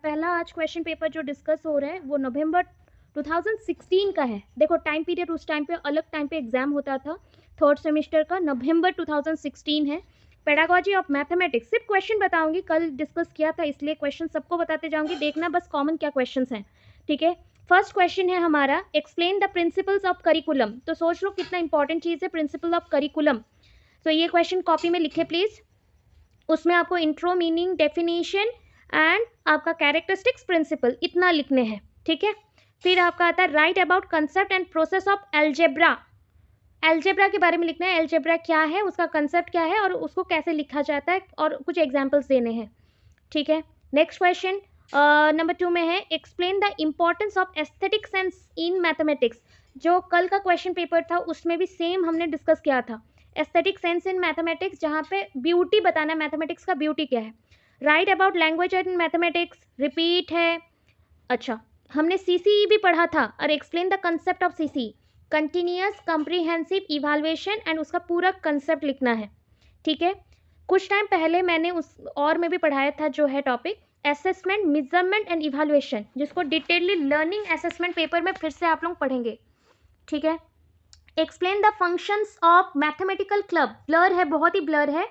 पहला आज question paper जो डिस्कस हो रहा है वो नवंबर 2016 का है। देखो टाइम पीरियड उस टाइम पे अलग टाइम पे एग्जाम होता था, थर्ड सेमेस्टर का नवंबर 2016 है। पेडागोजी ऑफ मैथमेटिक्स, सिर्फ क्वेश्चन बताऊंगी, कल डिस्कस किया था इसलिए क्वेश्चन सबको बताते जाऊंगी, देखना बस कॉमन क्या क्वेश्चन हैं, ठीक है। फर्स्ट क्वेश्चन है हमारा, explain the principles of curriculum. तो सोच लो कितना इंपॉर्टेंट चीज़ है प्रिंसिपल ऑफ करिकुलम। तो ये क्वेश्चन कॉपी में लिखे प्लीज। उसमें आपको इंट्रो, मीनिंग, डेफिनेशन एंड आपका कैरेक्टरिस्टिक्स, प्रिंसिपल इतना लिखने हैं, ठीक है। फिर आपका आता है write about concept and process of algebra. Algebra के बारे में लिखना है, एल्जेब्रा क्या है, उसका कंसेप्ट क्या है और उसको कैसे लिखा जाता है, और कुछ एग्जाम्पल्स देने हैं, ठीक है। नेक्स्ट क्वेश्चन नंबर 2 में है, explain the importance of aesthetic sense in mathematics. जो कल का क्वेश्चन पेपर था उसमें भी सेम हमने डिस्कस किया था, एस्थेटिक सेंस इन मैथमेटिक्स, जहाँ पे ब्यूटी बताना है, मैथमेटिक्स का ब्यूटी क्या है। Write about language in mathematics, repeat है। अच्छा, हमने सीसीई भी पढ़ा था, और explain the concept of CCE, continuous comprehensive evaluation, and उसका पूरा कंसेप्ट लिखना है, ठीक है। कुछ टाइम पहले मैंने उस और में भी पढ़ाया था जो है topic assessment, measurement and evaluation, जिसको डिटेलली लर्निंग असेसमेंट पेपर में फिर से आप लोग पढ़ेंगे, ठीक है। Explain the functions of mathematical club, blur है, बहुत ही ब्लर है,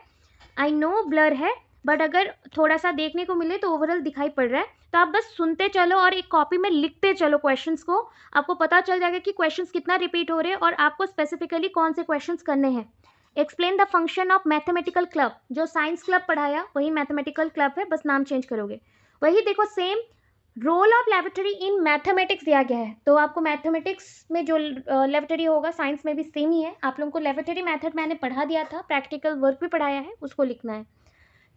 आई नो ब्लर है, बट अगर थोड़ा सा देखने को मिले तो ओवरऑल दिखाई पड़ रहा है, तो आप बस सुनते चलो और एक कॉपी में लिखते चलो क्वेश्चंस को, आपको पता चल जाएगा कि क्वेश्चंस कितना रिपीट हो रहे हैं और आपको स्पेसिफिकली कौन से क्वेश्चंस करने हैं। Explain the function of mathematical club, जो साइंस क्लब पढ़ाया वही मैथमेटिकल क्लब है, बस नाम चेंज करोगे। वही देखो same role of laboratory in mathematics दिया गया है, तो आपको मैथमेटिक्स में जो लेबोरेटरी होगा साइंस में भी सेम ही है। आप लोगों को लेबोरेटरी मेथड मैंने पढ़ा दिया था, प्रैक्टिकल वर्क भी पढ़ाया है, उसको लिखना है,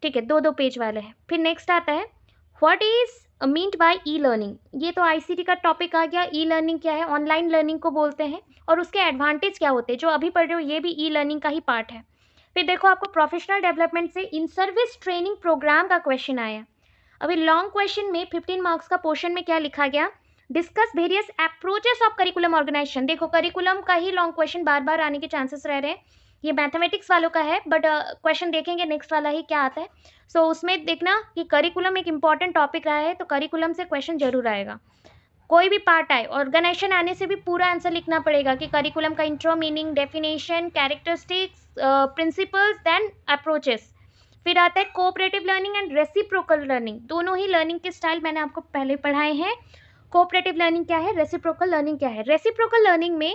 ठीक है। 2-2 पेज वाले हैं। फिर नेक्स्ट आता है what is meant bye e learning. ये तो आईसीटी का टॉपिक आ गया। ई लर्निंग क्या है, ऑनलाइन लर्निंग को बोलते हैं, और उसके एडवांटेज क्या होते हैं, जो अभी पढ़ रहे हो ये भी ई लर्निंग का ही पार्ट है। फिर देखो आपको प्रोफेशनल डेवलपमेंट से इन सर्विस ट्रेनिंग प्रोग्राम का क्वेश्चन आया। अभी लॉन्ग क्वेश्चन में 15 मार्क्स का पोर्शन में क्या लिखा गया, discuss various approaches of curriculum organization. देखो करिकुलम का ही लॉन्ग क्वेश्चन बार बार आने के चांसेस रह रहे हैं, ये मैथमेटिक्स वालों का है, बट क्वेश्चन देखेंगे नेक्स्ट वाला ही क्या आता है। सो उसमें देखना कि करिकुलम एक इंपॉर्टेंट टॉपिक रहा है, तो करिकुलम से क्वेश्चन जरूर आएगा। कोई भी पार्ट आए, ऑर्गेनाइजेशन आने से भी पूरा आंसर लिखना पड़ेगा कि करिकुलम का intro, meaning, definition, characteristics, principles, then approaches. फिर आता है cooperative learning and reciprocal learning. दोनों ही लर्निंग के स्टाइल मैंने आपको पहले पढ़ाए हैं। कोऑपरेटिव लर्निंग क्या है, रेसिप्रोकल लर्निंग क्या है। रेसिप्रोकल लर्निंग में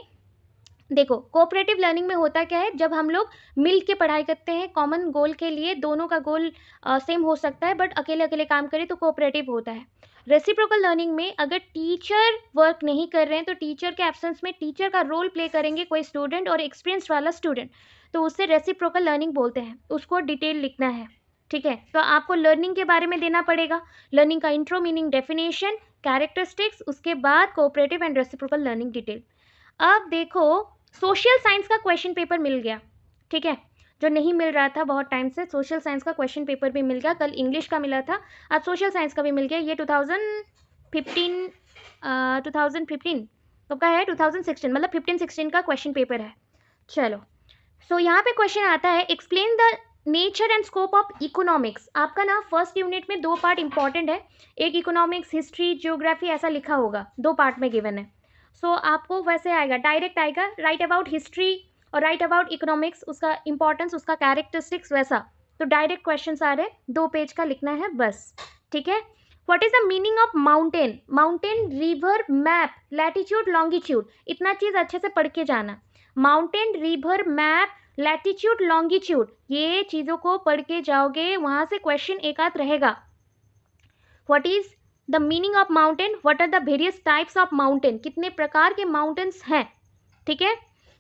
देखो कोऑपरेटिव लर्निंग में होता क्या है, जब हम लोग मिल के पढ़ाई करते हैं कॉमन गोल के लिए, दोनों का गोल सेम हो सकता है, बट अकेले अकेले काम करें तो कोऑपरेटिव होता है। रेसिप्रोकल लर्निंग में अगर टीचर वर्क नहीं कर रहे हैं तो टीचर के एब्सेंस में टीचर का रोल प्ले करेंगे कोई स्टूडेंट, और एक्सपीरियंस वाला स्टूडेंट, तो उससे रेसिप्रोकल लर्निंग बोलते हैं। उसको डिटेल लिखना है, ठीक है। तो आपको लर्निंग के बारे में देना पड़ेगा, लर्निंग का इंट्रो, मीनिंग, डेफिनेशन, कैरेक्टरिस्टिक्स, उसके बाद cooperative and reciprocal learning detail. अब देखो सोशल साइंस का क्वेश्चन पेपर मिल गया, ठीक है, जो नहीं मिल रहा था बहुत टाइम से। सोशल साइंस का क्वेश्चन पेपर भी मिल गया, कल इंग्लिश का मिला था, आज सोशल साइंस का भी मिल गया। ये 2015 कब का है, 2016, मतलब 15-16 का क्वेश्चन पेपर है। चलो, सो यहाँ पे क्वेश्चन आता है, explain the nature and scope of economics. आपका ना फर्स्ट यूनिट में 2 पार्ट इंपॉर्टेंट है, एक इकोनॉमिक्स, हिस्ट्री, जियोग्राफी, ऐसा लिखा होगा, 2 पार्ट में गिवन है। सो आपको वैसे आएगा, डायरेक्ट आएगा, राइट अबाउट हिस्ट्री और राइट अबाउट इकोनॉमिक्स, उसका इंपॉर्टेंस, उसका कैरेक्टरिस्टिक्स, वैसा। तो डायरेक्ट क्वेश्चन आ रहे हैं, 2 पेज का लिखना है बस, ठीक है। What is the meaning of mountain, mountain, river, map, latitude, longitude, इतना चीज अच्छे से पढ़ के जाना। Mountain, river, map, latitude, longitude, ये चीजों को पढ़ के जाओगे, वहां से क्वेश्चन एक आध रहेगा। What is the meaning of mountain, what are the various types of mountain, कितने प्रकार के माउंटेन्स हैं, ठीक है।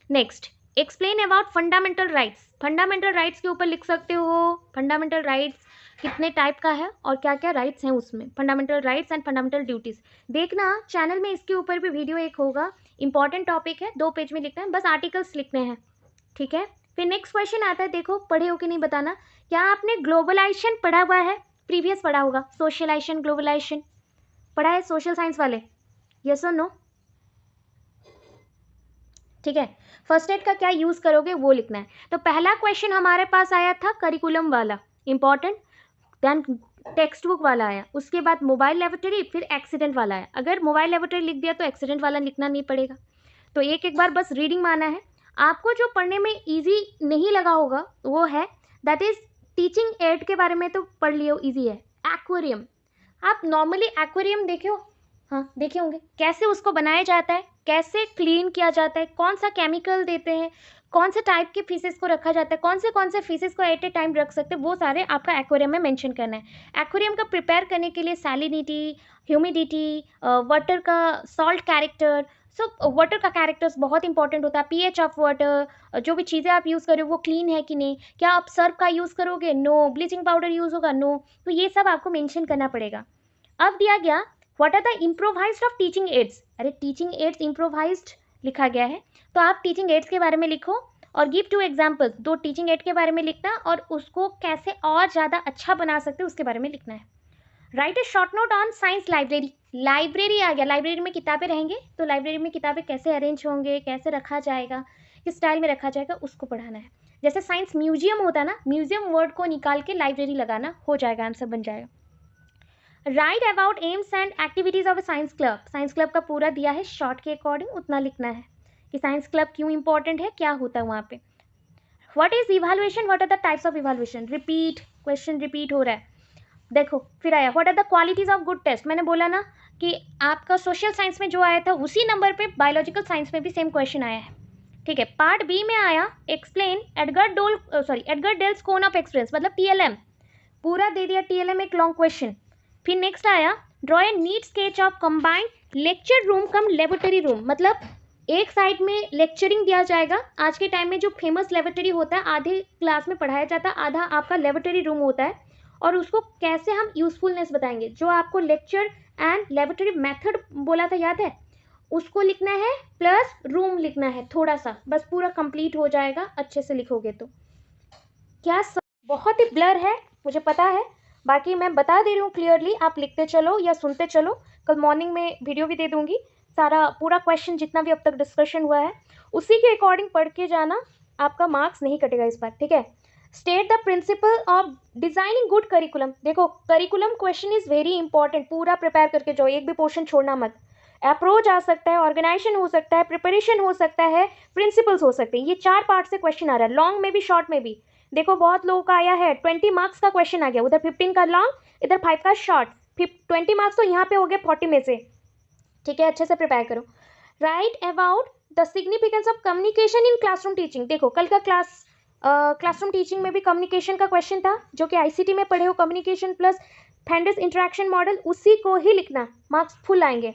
Next, explain about fundamental rights. Fundamental rights के ऊपर लिख सकते हो, फंडामेंटल राइट्स कितने टाइप का है और क्या क्या राइट्स हैं उसमें, fundamental rights and fundamental duties. देखना चैनल में इसके ऊपर भी वीडियो एक होगा, इंपॉर्टेंट टॉपिक है, 2 पेज में लिखना है, बस आर्टिकल्स लिखने हैं, ठीक है। फिर नेक्स्ट क्वेश्चन आता है, देखो पढ़े हो कि नहीं बताना, क्या आपने ग्लोबलाइजेशन पढ़ा हुआ है, प्रीवियस पढ़ा होगा, सोशलाइजेशन, ग्लोबलाइजेशन पढ़ा है सोशल साइंस वाले, यस और नो, ठीक है। फर्स्ट एड का क्या यूज करोगे वो लिखना है। तो पहला क्वेश्चन हमारे पास आया था करिकुलम वाला, इंपॉर्टेंट, देन टेक्स्ट बुक वाला आया, उसके बाद मोबाइल लेबोरेटरी, फिर एक्सीडेंट वाला आया। अगर मोबाइल लेबोरेटरी लिख दिया तो एक्सीडेंट वाला लिखना नहीं पड़ेगा। तो एक एक बार बस रीडिंग माना है। आपको जो पढ़ने में ईजी नहीं लगा होगा वो है, दैट इज टीचिंग एड के बारे में तो पढ़ लियो, ईजी है। एक्वेरियम, आप नॉर्मली एक्वेरियम देखे हो? हाँ देखे होंगे। कैसे उसको बनाया जाता है, कैसे क्लीन किया जाता है, कौन सा केमिकल देते हैं, कौन से टाइप के फिशेस को रखा जाता है, कौन से फिशेस को एट ए टाइम रख सकते हैं, वो सारे आपका एक्वेरियम में मेंशन करना है। एक्वेरियम का प्रिपेयर करने के लिए सैलिनिटी, ह्यूमिडिटी, वाटर का सॉल्ट कैरेक्टर, सो वाटर का कैरेक्टर्स बहुत इंपॉर्टेंट होता है। पीएच ऑफ वाटर, जो भी चीज़ें आप यूज़ करो वो क्लीन है कि नहीं, क्या आप सर्फ का यूज़ करोगे, नो, ब्लीचिंग पाउडर यूज़ होगा, नो, तो ये सब आपको मेंशन करना पड़ेगा। अब दिया गया what are the improvised of teaching aids. अरे टीचिंग एड्स इम्प्रोवाइज्ड लिखा गया है, तो आप टीचिंग एड्स के बारे में लिखो और गिव 2 एग्जाम्पल्स। 2 टीचिंग एड के बारे में लिखना और उसको कैसे और ज़्यादा अच्छा बना सकते हैं उसके बारे में लिखना है। Write a short note on science library. Library आ गया, लाइब्रेरी में किताबें रहेंगे, तो लाइब्रेरी में किताबें कैसे अरेंज होंगे, कैसे रखा जाएगा, किस स्टाइल में रखा जाएगा, उसको पढ़ाना है। जैसे साइंस म्यूजियम होता है ना, म्यूजियम वर्ड को निकाल के लाइब्रेरी लगाना, हो जाएगा, आंसर बन जाएगा। Right about AIIMS and activities of A science club. Science club का पूरा दिया है, शॉर्ट के अकॉर्डिंग उतना लिखना है कि साइंस क्लब क्यों इंपॉर्टेंट है, क्या होता है वहाँ पे। What is evaluation, what are the types of evaluation, repeat, question repeat हो रहा है। देखो फिर आया what are the qualities of good test. मैंने बोला ना कि आपका सोशल साइंस में जो आया था उसी नंबर पे बायोलॉजिकल साइंस में भी सेम क्वेश्चन आया है, ठीक है। पार्ट बी में आया explain Edgar Dale's cone of experience, मतलब टीएलएम पूरा दे दिया, टीएलएम एक लॉन्ग क्वेश्चन। फिर नेक्स्ट आया draw a neat sketch of combined lecture room cum laboratory room, मतलब एक साइड में लेक्चरिंग दिया जाएगा। आज के टाइम में जो फेमस लेबोरेटरी होता है, आधे क्लास में पढ़ाया जाता है, आधा आपका लेबोरेटरी रूम होता है, और उसको कैसे हम यूजफुलनेस बताएंगे। जो आपको लेक्चर एंड लेबोरेटरी मेथड बोला था, याद है, उसको लिखना है, प्लस रूम लिखना है थोड़ा सा, बस पूरा कंप्लीट हो जाएगा अच्छे से लिखोगे तो। क्या बहुत ही ब्लर है मुझे पता है, बाकी मैं बता दे रही हूँ क्लियरली, आप लिखते चलो या सुनते चलो। कल मॉर्निंग में वीडियो भी दे दूंगी, सारा पूरा क्वेश्चन जितना भी अब तक डिस्कशन हुआ है उसी के अकॉर्डिंग पढ़ के जाना, आपका मार्क्स नहीं कटेगा इस बार, ठीक है। State the principle of designing good curriculum. देखो curriculum question is very important, पूरा प्रिपेयर करके जाओ, एक भी पोर्शन छोड़ना मत। अप्रोच आ सकता है, ऑर्गेनाइजेशन हो सकता है, प्रिपरेशन हो सकता है, प्रिंसिपल्स हो सकते हैं, ये 4 पार्ट से क्वेश्चन आ रहा है, लॉन्ग में भी शॉर्ट में भी। देखो बहुत लोगों का आया है 20 मार्क्स का क्वेश्चन आ गया, उधर 15 का लॉन्ग, इधर 5 का शॉर्ट, 20 मार्क्स तो यहाँ पे हो गए 40 में से, ठीक है। अच्छे से प्रिपेयर करो। Right about the significance of communication in classroom teaching. देखो कल का क्लासरूम टीचिंग में भी कम्युनिकेशन का क्वेश्चन था, जो कि आईसीटी में पढ़े हो, communication plus Flanders interaction model, उसी को ही लिखना, मार्क्स फुल आएंगे,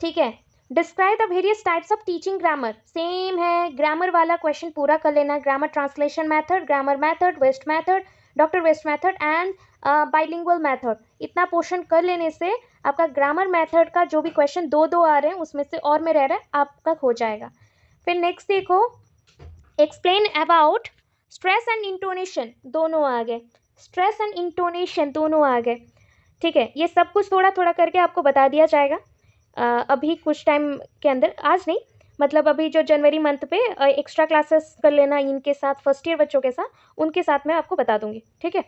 ठीक है। Describe the various types of teaching grammar, same है, ग्रामर वाला क्वेश्चन पूरा कर लेना। Grammar translation method, grammar method, West method, doctor waste method and bilingual method, इतना पोर्शन कर लेने से आपका ग्रामर मेथड का जो भी क्वेश्चन 2 आ रहे हैं उसमें से और में रह रहा है आपका हो जाएगा। फिर नेक्स्ट देखो explain about stress and intonation, दोनों आ गए, स्ट्रेस एंड इंटोनेशन दोनों आ गए, ठीक है। ये सब कुछ थोड़ा थोड़ा करके आपको बता दिया जाएगा अभी कुछ टाइम के अंदर, आज नहीं, मतलब अभी जो जनवरी मंथ पे एक्स्ट्रा क्लासेस कर लेना इनके साथ, फर्स्ट ईयर बच्चों के साथ, उनके साथ मैं आपको बता दूंगी, ठीक है।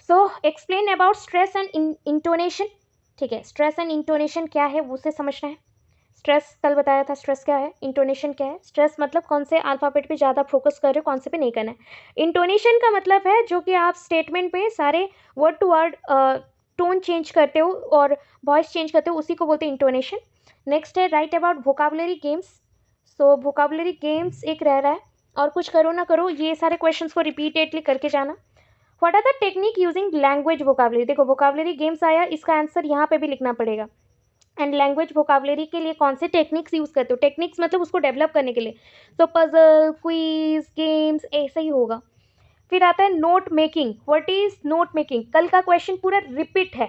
So explain about stress and intonation, ठीक है। स्ट्रेस एंड इंटोनेशन क्या है वो उसे समझना है। स्ट्रेस कल बताया था, स्ट्रेस क्या है, इंटोनेशन क्या है। स्ट्रेस मतलब कौन से अल्फ़ाबेट पे ज़्यादा फोकस कर रहे हो, कौन से पे नहीं करना है। इंटोनेशन का मतलब है जो कि आप स्टेटमेंट पे सारे word to word tone change करते हो और वॉइस चेंज करते हो, उसी को बोलते हैं इंटोनेशन। नेक्स्ट है write about vocabulary games. So vocabulary games एक रह रहा है, और कुछ करो ना करो ये सारे क्वेश्चंस को रिपीटेडली करके जाना। What are the technique using language vocabulary. देखो वोकाबुलरी गेम्स आया, इसका आंसर यहाँ पे भी लिखना पड़ेगा। एंड लैंग्वेज वोकाबुलरी के लिए कौन से टेक्निक्स यूज़ करते हो, टेक्निक्स मतलब उसको डेवलप करने के लिए, तो पजल, क्विज, गेम्स, ऐसा ही होगा। फिर आता है note making. What is note making, कल का क्वेश्चन पूरा रिपीट है,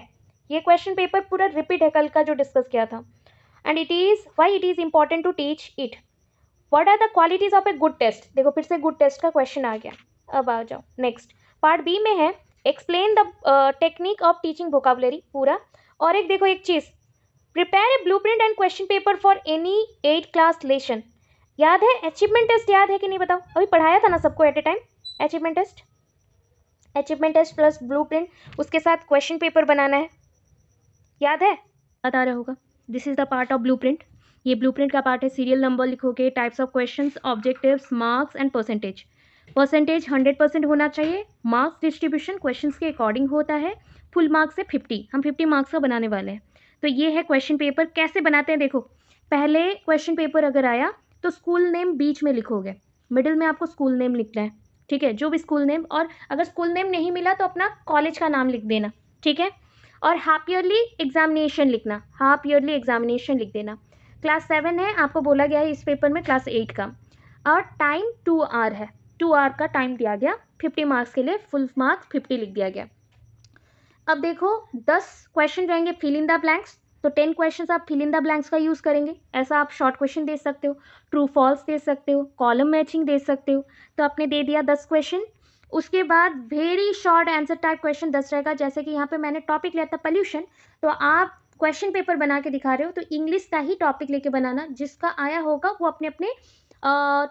ये क्वेश्चन पेपर पूरा रिपीट है कल का जो डिस्कस किया था। And it is why it is important to teach it. What are the qualities of a good test. देखो फिर से गुड टेस्ट का क्वेश्चन आ गया। अब आ जाओ नेक्स्ट पार्ट बी में है explain the technique of teaching vocabulary पूरा। और एक देखो एक चीज, prepare a blueprint and question paper for any 8 class lesson. याद है अचीवमेंट टेस्ट, याद है कि नहीं बताओ, अभी पढ़ाया था ना सबको at a time achievement test. Achievement test plus blueprint, उसके साथ क्वेश्चन पेपर बनाना है, याद है, याद आ रहा होगा। This is the part of blueprint, ये ब्लूप्रिंट का पार्ट है। सीरियल नंबर लिखोगे, types of questions, objectives, marks and percentage. Percentage 100% होना चाहिए। मार्क्स डिस्ट्रीब्यूशन क्वेश्चंस के अकॉर्डिंग होता है। फुल मार्क्स से 50, हम 50 मार्क्स का बनाने वाले हैं। तो ये है क्वेश्चन पेपर। कैसे बनाते हैं देखो, पहले क्वेश्चन पेपर अगर आया तो स्कूल नेम बीच में लिखोगे, मिडिल में आपको स्कूल नेम लिखना है, ठीक है, जो भी स्कूल नेम, और अगर स्कूल नेम नहीं मिला तो अपना कॉलेज का नाम लिख देना, ठीक है। और हाफ ईयरली एग्जामिनेशन लिखना, हाफ ईयरली एग्जामिनेशन लिख देना। क्लास 7 है, आपको बोला गया है इस पेपर में क्लास 8 का, और टाइम 2 आवर है, 2 आवर का टाइम दिया गया। 50 मार्क्स के लिए फुल मार्क्स 50 लिख दिया गया। अब देखो 10 क्वेश्चन रहेंगे फिल इन द ब्लैंक्स, तो 10 क्वेश्चंस आप फिल इन द ब्लैंक्स का यूज़ करेंगे। ऐसा आप शॉर्ट क्वेश्चन दे सकते हो, ट्रू फॉल्स दे सकते हो, कॉलम मैचिंग दे सकते हो। तो आपने दे दिया 10 क्वेश्चन। उसके बाद very short answer type question 10 रहेगा। जैसे कि यहाँ पे मैंने टॉपिक लिया था पोल्यूशन, तो आप क्वेश्चन पेपर बना के दिखा रहे हो तो इंग्लिश का ही टॉपिक लेके बनाना, जिसका आया होगा वो अपने अपने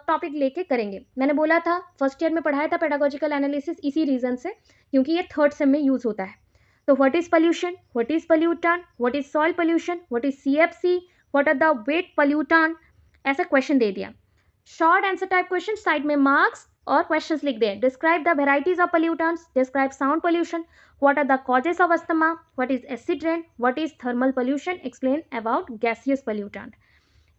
टॉपिक लेके करेंगे। मैंने बोला था फर्स्ट ईयर में पढ़ाया था पेडागोजिकल एनालिसिस, इसी रीज़न से, क्योंकि ये थर्ड सेम में यूज़ होता है। तो what is pollution, what is pollutant, what is soil pollution, what is CFC, what are the wet pollutant, ऐसा क्वेश्चन दे दिया। Short answer type question, side में मार्क्स और क्वेश्चंस लिख दें। Describe the varieties of pollutants, describe sound pollution, what are the causes of asthma, what is acid rain, what is thermal pollution, explain about gaseous pollutant.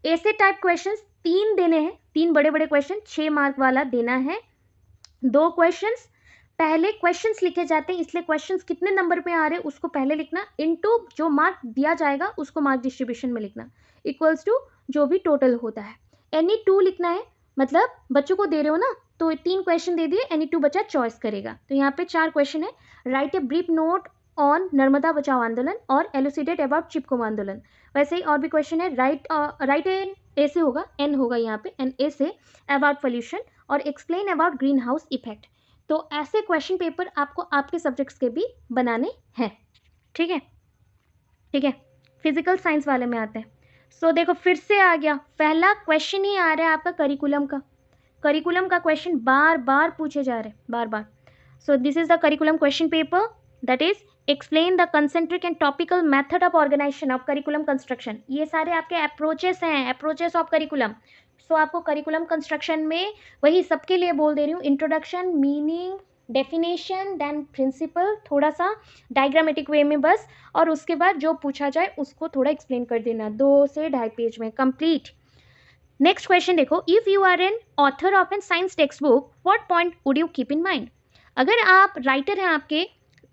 ऐसे type questions 3 देने हैं, 3 बड़े बड़े question, 6 mark वाला देना है। 2 क्वेश्चंस पहले questions लिखे जाते हैं, इसलिए क्वेश्चंस कितने नंबर पे आ रहे हैं उसको पहले लिखना, इनटू जो मार्क दिया जाएगा उसको मार्क डिस्ट्रीब्यूशन में लिखना, इक्वल्स टू जो भी टोटल होता है। एनी 2 लिखना है, मतलब बच्चों को दे रहे हो ना, तो 3 क्वेश्चन दे दिए, एनी 2 बच्चा चॉइस करेगा। तो यहाँ पे 4 क्वेश्चन है। Write A brief note on Narmada बचाओ आंदोलन और एलुसिडेट अबाउट चिपको आंदोलन। वैसे ही और भी क्वेश्चन है। राइट एन ए से होगा, एन होगा यहाँ पे, an essay about pollution और explain about greenhouse effect. तो ऐसे क्वेश्चन पेपर आपको आपके सब्जेक्ट्स के भी बनाने हैं, ठीक है, ठीक है। फिजिकल साइंस वाले में आते हैं। सो देखो फिर से आ गया, पहला क्वेश्चन ही आ रहा है आपका करिकुलम का। करिकुलम का क्वेश्चन बार बार पूछे जा रहे हैं, बार बार। So this is the curriculum question paper, that is explain the concentric and topical method of organisation of curriculum construction. ये सारे आपके अप्रोचेस हैं, अप्रोचेस ऑफ करिकुलम। सो आपको करिकुलम कंस्ट्रक्शन में वही सबके लिए बोल दे रही हूँ, introduction, meaning, definition, then principle, थोड़ा सा डायग्रामेटिक वे में बस, और उसके बाद जो पूछा जाए उसको थोड़ा एक्सप्लेन कर देना, 2 से 2.5 पेज में कंप्लीट। नेक्स्ट क्वेश्चन देखो, if you are an author of an science text book, what point would you keep in mind. अगर आप राइटर हैं आपके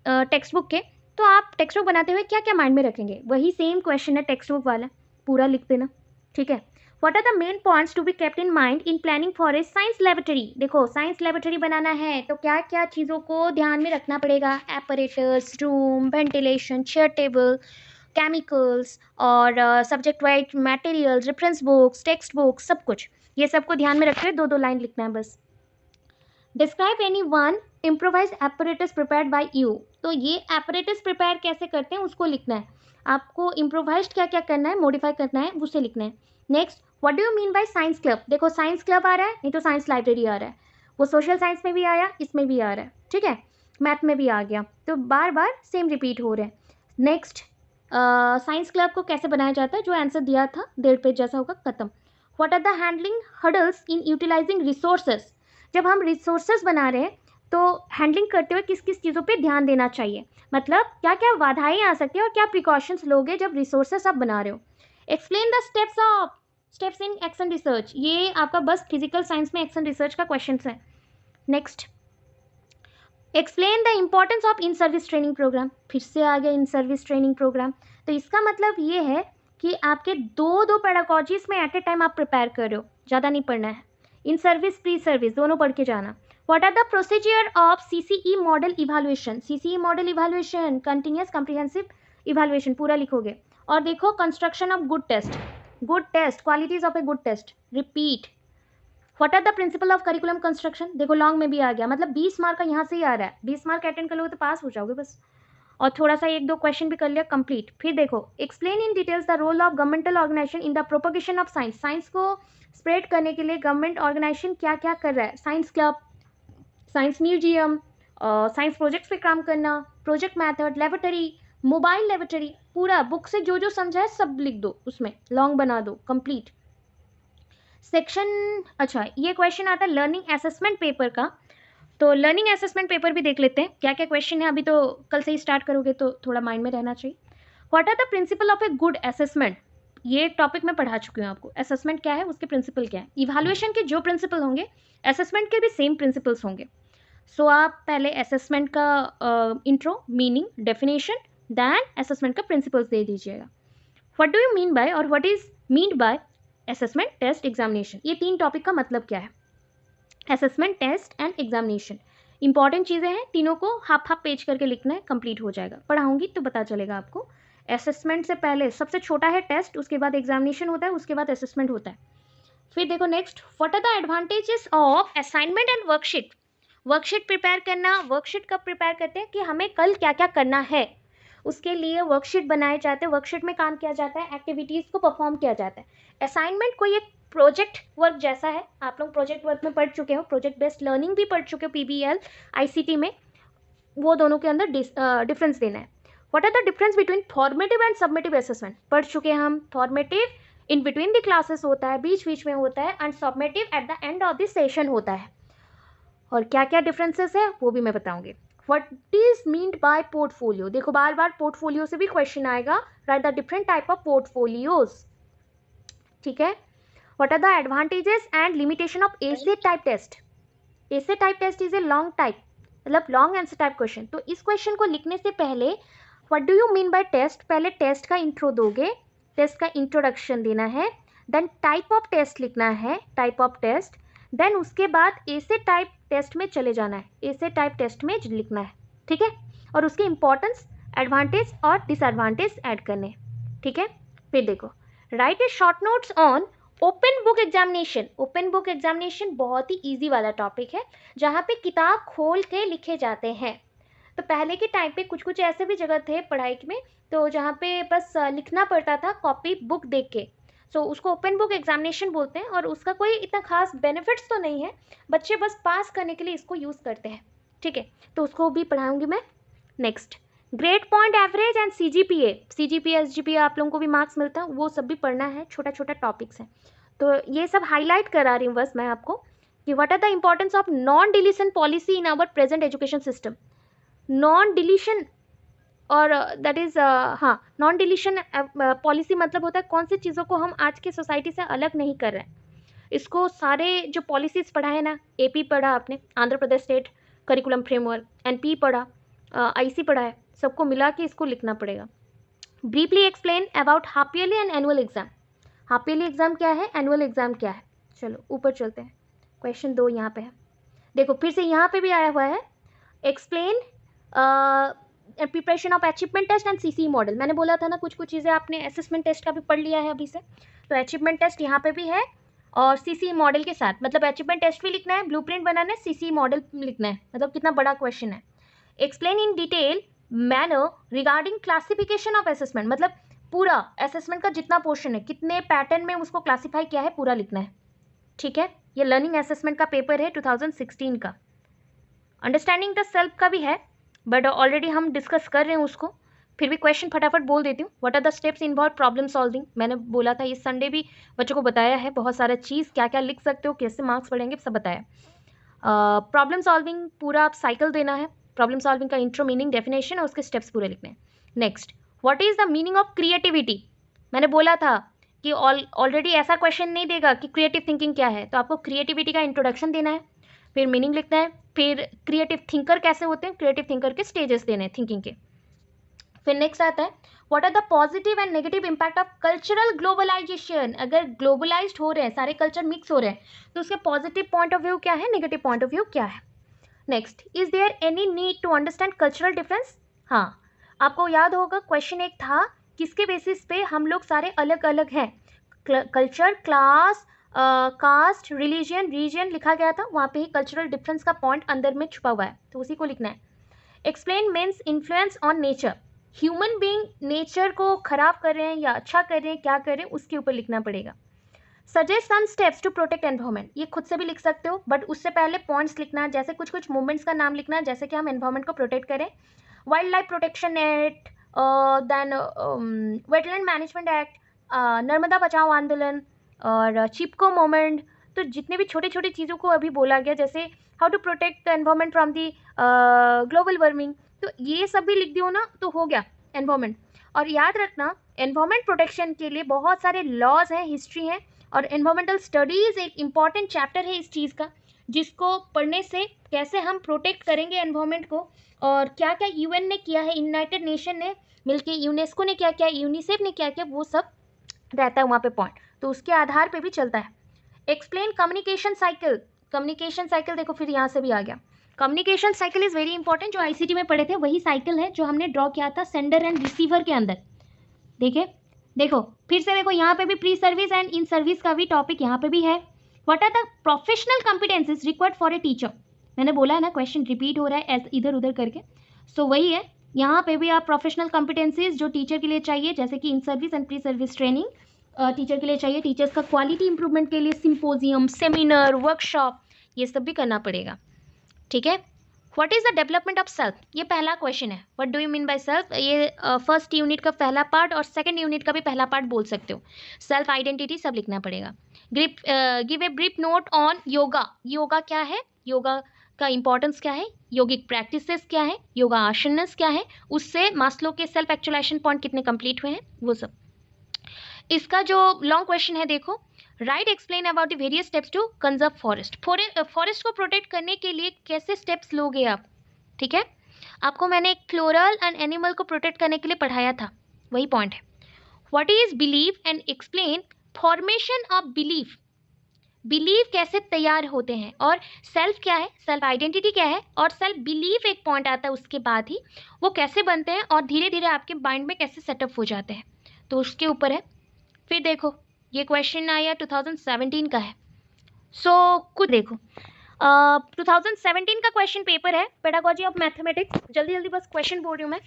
टेक्स्ट बुक के, तो आप टेक्स्ट बुक बनाते हुए क्या क्या माइंड में रखेंगे। वही सेम क्वेश्चन है टेक्स्ट बुक वाला, पूरा लिख देना, ठीक है। What are the main points to be kept in mind in planning for a science laboratory? देखो साइंस लेबोरेटरी बनाना है तो क्या क्या चीज़ों को ध्यान में रखना पड़ेगा। Apparatus, room, ventilation, chair table, chemicals और subject wise materials, reference books, textbooks, सब कुछ ये सबको ध्यान में रखते हुए 2-2 लाइन लिखना है बस। Describe any one improvise apparatus prepared by you. तो ये एपरेटस प्रिपेयर कैसे करते हैं उसको लिखना है आपको। इम्प्रोवाइज क्या क्या करना है, मॉडिफाई करना है, उसे लिखना है। Next, what do you mean by science club. देखो साइंस क्लब आ रहा है, नहीं तो साइंस लाइब्रेरी आ रहा है, वो सोशल साइंस में भी आया, इसमें भी आ रहा है, ठीक है, मैथ में भी आ गया, तो बार बार सेम रिपीट हो रहे हैं। नेक्स्ट, साइंस क्लब को कैसे बनाया जाता है, जो आंसर दिया था 1.5 पेज जैसा होगा, खत्म। What are the handling hurdles in utilizing resources. जब हम रिसोर्सेज बना रहे हैं तो हैंडलिंग करते हुए किस किस चीज़ों पे ध्यान देना चाहिए, मतलब क्या क्या बाधाएं आ सकती है और क्या प्रिकॉशंस लोगे जब रिसोर्सेज आप बना रहे हो। Explain the steps in action research. ये आपका बस फिजिकल साइंस में एक्शन रिसर्च का क्वेश्चन है। Next, explain the importance of in service training program. फिर से आ गया इन सर्विस ट्रेनिंग प्रोग्राम। तो इसका मतलब ये है कि आपके 2 पेडागोजीज में एट ए टाइम आप प्रिपेयर कर रहे हो, ज़्यादा नहीं पढ़ना है। इन सर्विस, प्री सर्विस दोनों पढ़ के जाना। What are the procedure of CCE model evaluation. CCE model evaluation, continuous comprehensive evaluation, पूरा लिखोगे। और देखो construction of good test, good test, qualities of a good test, repeat. What are the principle of curriculum construction, देखो long में भी आ गया, मतलब 20 मार्क का यहाँ से ही आ रहा है, 20 मार्क अटेंड कर लोगे तो पास हो जाओगे बस। और थोड़ा सा 1-2 क्वेश्चन भी कर लिया, कंप्लीट। फिर देखो, explain in details the role of governmental organization in the propagation of science. Science को स्प्रेड करने के लिए गवर्नमेंट ऑर्गेनाइजेशन क्या क्या कर रहा है। Science club, science museum science projects पे काम करना, project method, laboratory, mobile laboratory, पूरा बुक से जो जो समझा है सब लिख दो, उसमें लॉन्ग बना दो, कंप्लीट सेक्शन। अच्छा, ये क्वेश्चन आता है लर्निंग असेसमेंट पेपर का, तो लर्निंग असेसमेंट पेपर भी देख लेते हैं क्या क्या क्वेश्चन है। अभी तो कल से ही स्टार्ट करोगे तो थोड़ा माइंड में रहना चाहिए। What are the principle of a good assessment, ये टॉपिक मैं पढ़ा चुकी हूँ आपको। असेसमेंट क्या है, उसके प्रिंसिपल क्या है। इवैल्यूएशन के जो प्रिंसिपल होंगे असेसमेंट के भी सेम प्रिंसिपल्स होंगे। सो आप पहले असेसमेंट का intro, meaning, definition, then assessment का प्रिंसिपल्स दे दीजिएगा। What do you mean by और what is mean by assessment, test, examination, ये तीन टॉपिक का मतलब क्या है। Assessment, test and examination important चीज़ें हैं, तीनों को हाफ हाफ पेज करके लिखना है, कंप्लीट हो जाएगा। पढ़ाऊंगी तो पता चलेगा आपको। असेसमेंट से पहले सबसे छोटा है टेस्ट, उसके बाद एग्जामिनेशन होता है, उसके बाद असेसमेंट होता है। फिर देखो next, what are the advantages of assignment and worksheet. Worksheet prepare करना, वर्कशीट कब प्रिपेयर करते हैं कि हमें कल क्या क्या करना है, उसके लिए वर्कशीट बनाए जाते हैं, वर्कशीट में काम किया जाता है, एक्टिविटीज़ को परफॉर्म किया जाता है। असाइनमेंट कोई एक प्रोजेक्ट वर्क जैसा है, आप लोग प्रोजेक्ट वर्क में पढ़ चुके हो, प्रोजेक्ट बेस्ड लर्निंग भी पढ़ चुके हो पीबीएल आईसीटी में, वो दोनों के अंदर डिफरेंस देना है। What are the difference between formative and summative assessment, पढ़ चुके हैं हम। Formative in between the classes होता है, बीच बीच में होता है, and summative at the end of the session होता है। और क्या क्या डिफरेंसेस है वो भी मैं बताऊंगी। What is meant by portfolio, देखो बार बार पोर्टफोलियो से भी क्वेश्चन आएगा, write the different type of portfolios, ठीक है। What are the advantages and limitation of essay type test. Essay type test is a long type, मतलब लॉन्ग आंसर टाइप क्वेश्चन। तो इस क्वेश्चन को लिखने से पहले what do you mean by test, पहले टेस्ट का इंट्रो दोगे, टेस्ट का इंट्रोडक्शन देना है, देन टाइप ऑफ टेस्ट लिखना है, टाइप ऑफ टेस्ट, देन उसके बाद ऐसे टाइप टेस्ट में चले जाना है, ऐसे टाइप टेस्ट में लिखना है, ठीक है। और उसके इंपॉर्टेंस, एडवांटेज और डिसएडवांटेज ऐड करने, ठीक है। फिर देखो, right a short notes on open book examination. Open book examination बहुत ही इजी वाला टॉपिक है, जहाँ पे किताब खोल के लिखे जाते हैं। तो पहले के टाइम पे कुछ कुछ ऐसे भी जगह थे पढ़ाई में, तो जहाँ पे बस लिखना पड़ता था कॉपी बुक देख के, सो उसको ओपन बुक एग्जामिनेशन बोलते हैं। और उसका कोई इतना खास बेनिफिट्स तो नहीं है, बच्चे बस पास करने के लिए इसको यूज़ करते हैं, ठीक है। तो उसको भी पढ़ाऊंगी मैं। Next, grade point average and CGPA, CGPA SGPA आप लोगों को भी मार्क्स मिलता है, वो सब भी पढ़ना है, छोटा छोटा टॉपिक्स हैं। तो ये सब हाईलाइट करा रही हूँ बस मैं आपको कि what are the importance of non deletion policy in our present education system. Non deletion और दैट इज़ हाँ, नॉन डिलीशन पॉलिसी मतलब होता है कौन सी चीज़ों को हम आज की सोसाइटी से अलग नहीं कर रहे हैं। इसको सारे जो पॉलिसीज़ पढ़ा है ना, एपी पढ़ा आपने, Andhra Pradesh state curriculum framework, NP पढ़ा, आईसी पढ़ा है, सबको मिला के इसको लिखना पड़ेगा। Briefly explain about half yearly and annual exam. Half yearly exam क्या है, एनुअल एग्जाम क्या है। चलो ऊपर चलते हैं, क्वेश्चन 2 यहाँ पे है, देखो फिर से यहाँ पे भी आया हुआ है। Explain preparation of achievement test and CC model. मैंने बोला था ना कुछ कुछ चीज़ें आपने असेसमेंट टेस्ट का भी पढ़ लिया है अभी से, तो अचीवमेंट टेस्ट यहाँ पे भी है और सीसी मॉडल के साथ, मतलब अचीवमेंट टेस्ट भी लिखना है, ब्लूप्रिंट बनाना है, सीसी मॉडल लिखना है, मतलब कितना बड़ा क्वेश्चन है। Explain in detail manner regarding classification of assessment, मतलब पूरा असेसमेंट का जितना पोर्शन है, कितने पैटर्न में उसको क्लासीफाई किया है, पूरा लिखना है, ठीक है। ये लर्निंग असेसमेंट का पेपर है 2016 का। अंडरस्टैंडिंग द सेल्फ का भी है, बट ऑलरेडी हम डिस्कस कर रहे हैं उसको, फिर भी क्वेश्चन फटाफट बोल देती हूँ। What are the steps involve problem solving, मैंने बोला था इस संडे भी बच्चों को बताया है, बहुत सारा चीज़ क्या क्या लिख सकते हो, कैसे मार्क्स पढ़ेंगे, सब बताया। प्रॉब्लम सॉल्विंग पूरा आप साइकिल देना है, प्रॉब्लम सॉल्विंग का इंट्रो, मीनिंग, डेफिनेशन और उसके स्टेप्स पूरे लिखने हैं। Next, what is the meaning of creativity. मैंने बोला था कि ऑलरेडी ऐसा क्वेश्चन नहीं देगा कि क्रिएटिव थिंकिंग क्या है, तो आपको क्रिएटिविटी का इंट्रोडक्शन देना है, फिर मीनिंग लिखना है, फिर क्रिएटिव थिंकर कैसे होते हैं, क्रिएटिव थिंकर के स्टेजेस देने हैं थिंकिंग के। फिर नेक्स्ट आता है what are the positive and negative impact of cultural globalization. अगर ग्लोबलाइज्ड हो रहे हैं, सारे कल्चर मिक्स हो रहे हैं, तो उसके पॉजिटिव पॉइंट ऑफ व्यू क्या है, नेगेटिव पॉइंट ऑफ व्यू क्या है। Next, is there any need to understand cultural difference. हाँ, आपको याद होगा क्वेश्चन एक था किसके बेसिस पे हम लोग सारे अलग अलग हैं, culture, class, caste, religion, region लिखा गया था, वहाँ पे ही कल्चरल डिफरेंस का पॉइंट अंदर में छुपा हुआ है, तो उसी को लिखना है। Explain means influence on nature, human being nature को खराब कर रहे हैं या अच्छा कर रहे हैं, क्या कर रहे हैं, उसके ऊपर लिखना पड़ेगा। Suggest some steps to protect environment, ये खुद से भी लिख सकते हो, बट उससे पहले पॉइंट्स लिखना, जैसे कुछ कुछ मूवमेंट्स का नाम लिखना जैसे कि हम एनवायरमेंट को प्रोटेक्ट करें. Wild life protection act, then wetland management act, Narmada बचाओ आंदोलन और चिपको मूवमेंट. तो जितने भी छोटे छोटे चीज़ों को अभी बोला गया, जैसे how to protect the environment from the global warming, तो ये सब भी लिख दियो ना तो हो गया एनवायरमेंट. और याद रखना एनवायरमेंट प्रोटेक्शन के लिए बहुत सारे लॉज हैं, हिस्ट्री है, और एनवायरमेंटल स्टडीज़ एक इम्पॉर्टेंट चैप्टर है इस चीज़ का, जिसको पढ़ने से कैसे हम प्रोटेक्ट करेंगे एनवायरमेंट को, और क्या क्या यूएन ने किया है, यूनाइटेड नेशन ने मिलके, यूनेस्को ने क्या क्या, यूनिसेफ ने क्या क्या, वो सब रहता है वहाँ पे पॉइंट, तो उसके आधार पे भी चलता है. Explain communication cycle. Communication cycle देखो फिर यहाँ से भी आ गया. Communication cycle is very important, जो आईसीटी में पढ़े थे वही साइकिल है जो हमने ड्रॉ किया था सेंडर एंड रिसीवर के अंदर. देखो फिर से देखो यहाँ पे भी pre service and in service का भी टॉपिक यहाँ पे भी है. What are the professional competencies required for a teacher. मैंने बोला है ना, क्वेश्चन रिपीट हो रहा है इधर उधर करके, सो वही है. यहाँ पे भी आप प्रोफेशनल कॉम्पिटेंसीज जो टीचर के लिए चाहिए, जैसे कि इन service and pre service training teacher के लिए चाहिए, टीचर्स का क्वालिटी इंप्रूवमेंट के लिए सिंपोजियम, सेमिनार, वर्कशॉप, ये सब भी करना पड़ेगा. ठीक है. What is the development of self, ये पहला क्वेश्चन है. What do you mean by self, ये फर्स्ट यूनिट का पहला पार्ट और सेकंड यूनिट का भी पहला पार्ट बोल सकते हो. सेल्फ आइडेंटिटी सब लिखना पड़ेगा. Give a brief note on yoga. Yoga क्या है, योगा का इंपॉर्टेंस क्या है, योगिक प्रैक्टिसेस क्या है, योगा आसनस क्या है, उससे मास्लो के सेल्फ एक्चुअलाइजेशन पॉइंट कितने कंप्लीट हुए हैं, वो सब. इसका जो लॉन्ग क्वेश्चन है देखो, write explain about the various steps to conserve forest. Forest को प्रोटेक्ट करने के लिए कैसे स्टेप्स लोगे आप. ठीक है, आपको मैंने एक फ्लोरल एंड एनिमल को प्रोटेक्ट करने के लिए पढ़ाया था, वही पॉइंट है. What is believe and explain formation of belief. Believe कैसे तैयार होते हैं, और सेल्फ क्या है, सेल्फ आइडेंटिटी क्या है, और सेल्फ बिलीफ एक पॉइंट आता है उसके बाद ही, वो कैसे बनते हैं और धीरे धीरे आपके माइंड में कैसे सेटअप हो जाते हैं, तो उसके ऊपर है. फिर देखो ये क्वेश्चन आया 2017 का है. सो कुछ देखो 2017 का क्वेश्चन पेपर है पेडागोजी ऑफ मैथमेटिक्स. जल्दी जल्दी बस क्वेश्चन बोल रही हूँ मैं.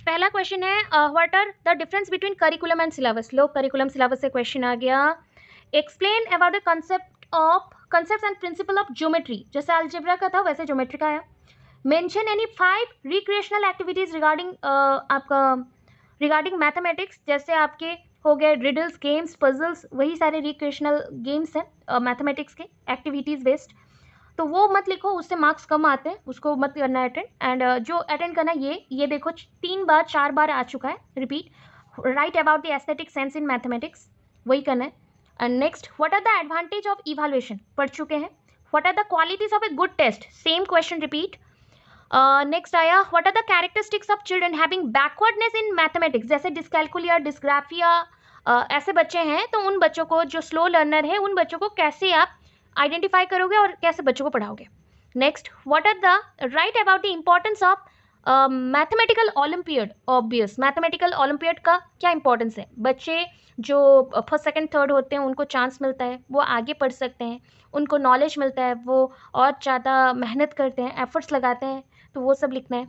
पहला क्वेश्चन है what are the difference between curriculum and syllabus. लो करिकुलम सिलेबस से क्वेश्चन आ गया. Explain about the concept and principle of geometry. जैसे अलजेब्रा का था वैसे ज्योमेट्री का आया. Mention any 5 recreational activities regarding mathematics. जैसे आपके हो गए रिडल्स, गेम्स, पजल्स, वही सारे रिक्रिएशनल गेम्स हैं मैथमेटिक्स के, एक्टिविटीज़ बेस्ड. तो वो मत लिखो, उससे मार्क्स कम आते हैं, उसको मत करना अटेंड. एंड जो अटेंड करना ये देखो 3 बार 4 बार आ चुका है repeat. Write about the aesthetic sense in mathematics, वही करना है. And next what are the advantage of evaluation, पढ़ चुके हैं. What are the qualities of a good test, same question repeat. Next आया what are the characteristics of children having backwardness in mathematics. जैसे dyscalculia, dysgraphia, ऐसे बच्चे हैं, तो उन बच्चों को, जो स्लो लर्नर है, उन बच्चों को कैसे आप आइडेंटिफाई करोगे और कैसे बच्चों को पढ़ाओगे. Next what are the write about the importance of mathematical Olympiad. Obvious mathematical Olympiad का क्या इंपॉर्टेंस है. बच्चे जो फर्स्ट सेकंड थर्ड होते हैं उनको चांस मिलता है, वो आगे पढ़ सकते हैं, उनको नॉलेज मिलता है, वो और ज़्यादा मेहनत करते हैं, एफर्ट्स लगाते हैं, तो वो सब लिखना है.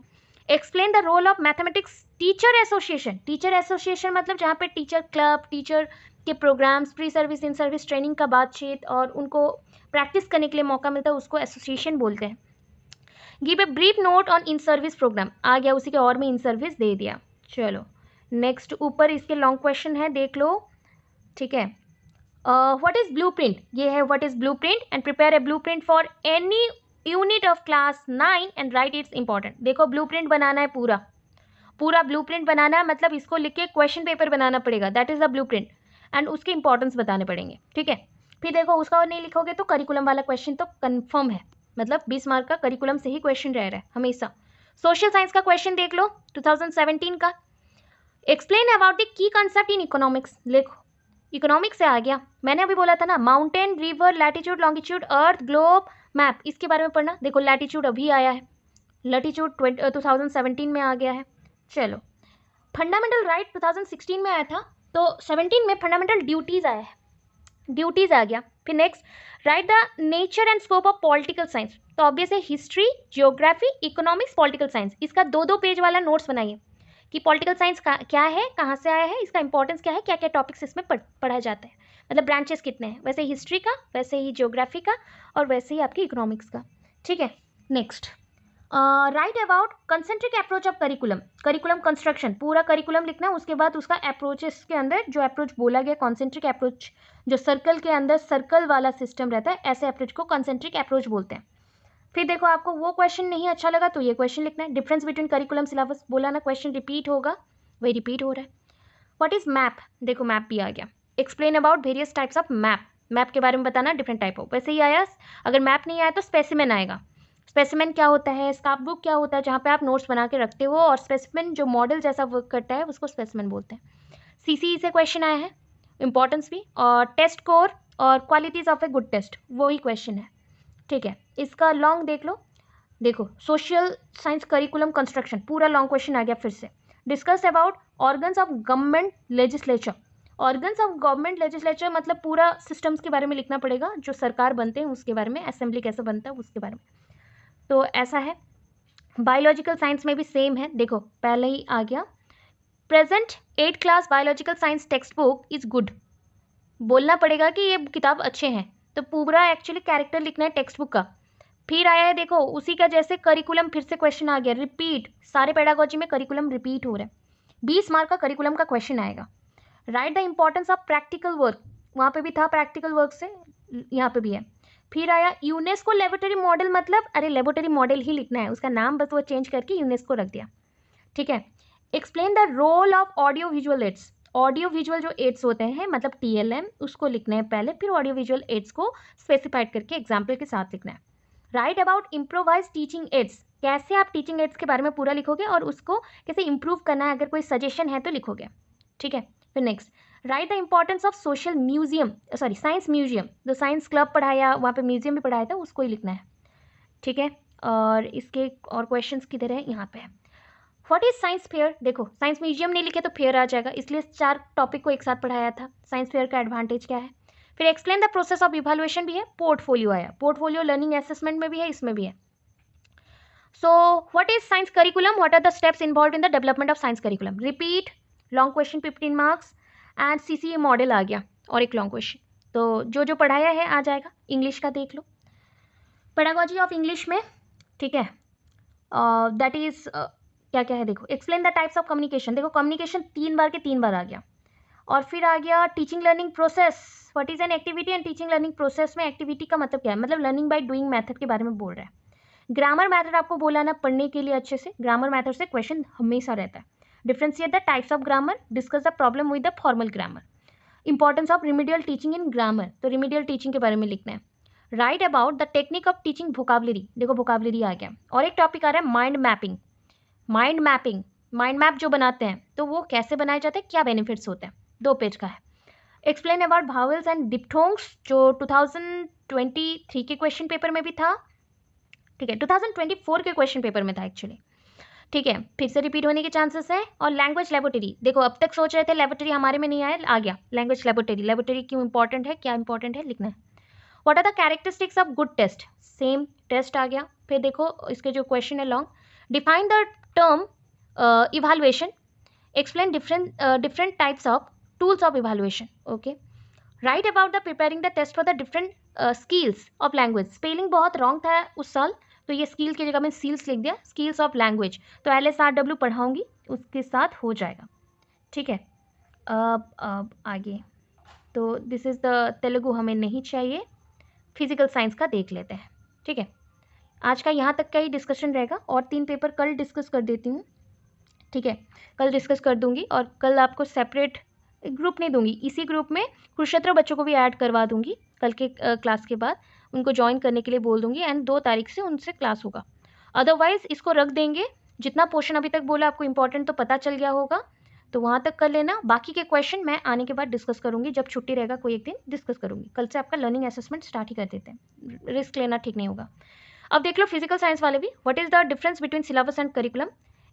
Explain the role of mathematics teacher association. Teacher association मतलब जहाँ पे टीचर क्लब, टीचर के programs, pre service in service training का बातचीत और उनको प्रैक्टिस करने के लिए मौका मिलता है, उसको एसोसिएशन बोलते हैं. Give a brief note on in service programme. आ गया उसी के और में इन सर्विस दे दिया. चलो नेक्स्ट ऊपर इसके लॉन्ग क्वेश्चन है, देख लो. ठीक है. What is blue print. ये है what is blue print and prepare a blue print for any unit of class 9 and right it's important. देखो ब्लू प्रिंट बनाना है, पूरा ब्लू प्रिंट बनाना है, मतलब इसको लिख के क्वेश्चन पेपर बनाना पड़ेगा. That is the blue print and उसके इंपॉर्टेंस बताने पड़ेंगे. ठीक है. फिर देखो उसका और नहीं लिखोगे तो करिकुलम वाला क्वेश्चन तो कन्फर्म है, मतलब 20 मार्क का करिकुलम से ही क्वेश्चन रह रहा है हमेशा. सोशल साइंस का क्वेश्चन देख लो 2017 का. Explain about the key concept in economics. लिखो इकोनॉमिक्स से आ गया, मैंने अभी बोला था ना, माउंटेन, रिवर, लैटिट्यूड, लॉन्गिट्यूड, अर्थ, ग्लोब, मैप, इसके बारे में पढ़ना. देखो लैटिट्यूड अभी आया है, लैटिट्यूड 2017 में आ गया है. चलो फंडामेंटल राइट 2016 में आया था, तो 17 में फंडामेंटल ड्यूटीज़ आया है, ड्यूटीज़ आ गया. फिर next right the nature and scope of political science. तो ऑब्वियस है history, geography, economics, political science, इसका 2-2 पेज वाला नोट्स बनाइए. कि पॉलिटिकल साइंस क्या है, कहाँ से आया है, इसका इंपॉर्टेंस क्या है, क्या क्या टॉपिक्स इसमें पढ़ा जाता है, मतलब ब्रांचेस कितने हैं, वैसे ही हिस्ट्री का, वैसे ही ज्योग्राफी का, और वैसे ही आपकी इकोनॉमिक्स का। ठीक है, next right about concentric approach of curriculum. Curriculum construction, पूरा करिकुलम लिखना है, उसके बाद उसका अप्रोचेस के अंदर जो अप्रोच बोला गया, कॉन्सेंट्रिक अप्रोच, जो सर्कल के अंदर सर्कल वाला सिस्टम रहता है, ऐसे अप्रोच को कंसेंट्रिक अप्रोच बोलते हैं। फिर देखो आपको वो क्वेश्चन नहीं अच्छा लगा तो ये क्वेश्चन लिखना है। डिफरेंस बिटवीन करिकुलम सिलेबस, बोला ना क्वेश्चन रिपीट होगा, वही रिपीट हो रहा है। व्हाट इज मैप, देखो मैप भी आ गया। Explain about various types of map, map के बारे में बताना, डिफरेंट टाइप हो, वैसे ही आया। अगर मैप नहीं आया तो स्पेसिमेन आएगा। स्पेसिमेन क्या होता है, स्क्रैप बुक क्या होता है जहाँ पे आप नोट्स बना के रखते हो, और स्पेसिमेन जो मॉडल जैसा वर्क करता है उसको स्पेसिमेन बोलते हैं। सीसीई से क्वेश्चन आया है, इंपॉर्टेंस भी, और टेस्ट स्कोर और qualities of a good test, वही क्वेश्चन है। ठीक है, इसका लॉन्ग देख लो। देखो सोशल साइंस करिकुलम कंस्ट्रक्शन, पूरा लॉन्ग क्वेश्चन आ गया फिर से। Discuss about organs of government legislature. Organs of government legislature मतलब पूरा सिस्टम्स के बारे में लिखना पड़ेगा, जो सरकार बनते हैं उसके बारे में, असेंबली कैसे बनता है उसके बारे में। तो ऐसा है। बायोलॉजिकल साइंस में भी सेम है, देखो पहले ही आ गया। Present 8th class biological science text book is good, बोलना पड़ेगा कि ये किताब अच्छे हैं, तो पूरा एक्चुअली कैरेक्टर लिखना है टेक्स्ट बुक का। फिर आया है देखो उसी का जैसे करिकुलम, फिर से क्वेश्चन आ गया, रिपीट, सारे पेडागोजी में करिकुलम रिपीट हो रहा है। 20 मार्क का करिकुलम का क्वेश्चन आएगा। Write the importance of practical work, वहाँ पे भी था प्रैक्टिकल वर्क से, यहाँ पे भी है। फिर आया यूनेस्को लेबोरेटरी मॉडल, मतलब अरे लेबोरेटरी मॉडल ही लिखना है, उसका नाम बस वो चेंज करके यूनेस्को रख दिया। ठीक है, explain the role of audio visual aids. Audio visual जो एड्स होते हैं मतलब TLM, उसको लिखना है पहले, फिर ऑडियो विजुअल एड्स को स्पेसिफाइड करके एग्जाम्पल के साथ लिखना है। Write about improvise teaching aids, कैसे आप टीचिंग एड्स के बारे में पूरा लिखोगे और उसको कैसे इंप्रूव करना है, अगर कोई सजेशन है तो लिखोगे। ठीक है, फिर next, right the importance of social museum, sorry science museum, जो साइंस क्लब पढ़ाया वहाँ पे म्यूजियम भी पढ़ाया था, उसको ही लिखना है। ठीक है, और इसके और क्वेश्चंस किधर है, यहाँ पे है। व्हाट इज साइंस फेयर, देखो साइंस म्यूजियम नहीं लिखे तो फेयर आ जाएगा, इसलिए 4 टॉपिक को एक साथ पढ़ाया था। साइंस फेयर का एडवांटेज क्या है। फिर explain the process of evaluation भी है, पोर्टफोलियो आया, पोर्टफोलियो लर्निंग असेसमेंट में भी है, इसमें भी है। So what is science curriculum, what are the steps involve in the development of science curriculum, repeat, long question 15 marks, and CCA model आ गया और एक लॉन्ग क्वेश्चन। तो जो जो पढ़ाया है आ जाएगा। इंग्लिश का देख लो, पेडागोजी ऑफ इंग्लिश में, ठीक है, दैट इज क्या क्या है देखो। Explain the types of communication, देखो कम्युनिकेशन 3 बार के 3 बार आ गया। और फिर आ गया teaching learning process, what is an activity and teaching learning process में एक्टिविटी का मतलब क्या है, मतलब लर्निंग बाय डूइंग मेथड के बारे में बोल रहा है। ग्रामर मेथड आपको बोला ना पढ़ने के लिए अच्छे से, ग्रामर मेथड से क्वेश्चन हमेशा रहता है। Differentiate the types of grammar, discuss the problem with the formal grammar. Importance of remedial teaching in grammar, तो रिमीडियल टीचिंग के बारे में लिखना है। Write about the technique of teaching vocabulary, देखो वोकाबलरी आ गया। और एक टॉपिक आ रहा है mind mapping. Mind mapping, mind map जो बनाते हैं तो वो कैसे बनाए जाते हैं, क्या बेनिफिट्स होते हैं, 2 पेज का है। एक्सप्लेन अबाउट भावेल्स एंड डिप्थोंग्स, जो 2023 के क्वेश्चन पेपर में भी था। ठीक है, 2024 के क्वेश्चन पेपर में था एक्चुअली। ठीक है, फिर से रिपीट होने के चांसेस है। और लैंग्वेज लेबोरेटरी, देखो अब तक सोच रहे थे लेबोरेटरी हमारे में नहीं आया, आ गया लैंग्वेज लेबोरेटरी। लेबोरेटरी क्यों इंपॉर्टेंट है, क्या इंपॉर्टेंट है, लिखना है। What are the characteristics of good test, same test आ गया। फिर देखो इसके जो क्वेश्चन है long, define the term evaluation, explain different types of tools of evaluation. Okay, write about the preparing the test for the different skills of language. Spelling बहुत wrong था उस साल, तो ये स्किल की जगह में सील्स लिख दिया, स्किल्स ऑफ लैंग्वेज। तो LSRW पढ़ाऊंगी, उसके साथ हो जाएगा। ठीक है, अब आगे तो दिस इज़ द तेलुगु हमें नहीं चाहिए, फिजिकल साइंस का देख लेते हैं। ठीक है, आज का यहाँ तक का ही डिस्कशन रहेगा, और 3 पेपर कल डिस्कस कर देती हूँ। ठीक है, कल डिस्कस कर दूंगी, और कल आपको सेपरेट ग्रुप नहीं दूंगी, इसी ग्रुप में कुरुक्षेत्र बच्चों को भी ऐड करवा दूंगी कल के क्लास के बाद, उनको ज्वाइन करने के लिए बोल दूंगी, एंड 2 तारीख से उनसे क्लास होगा। अदरवाइज इसको रख देंगे, जितना पोर्शन अभी तक बोला आपको इंपॉर्टेंट तो पता चल गया होगा, तो वहाँ तक कर लेना। बाकी के क्वेश्चन मैं आने के बाद डिस्कस करूँगी, जब छुट्टी रहेगा कोई एक दिन डिस्कस करूँगी। कल से आपका लर्निंग असेसमेंट स्टार्ट ही कर देते हैं, रिस्क लेना ठीक नहीं होगा। अब देख लो फिजिकल साइंस वाले भी, what is the difference between syllabus and curriculum,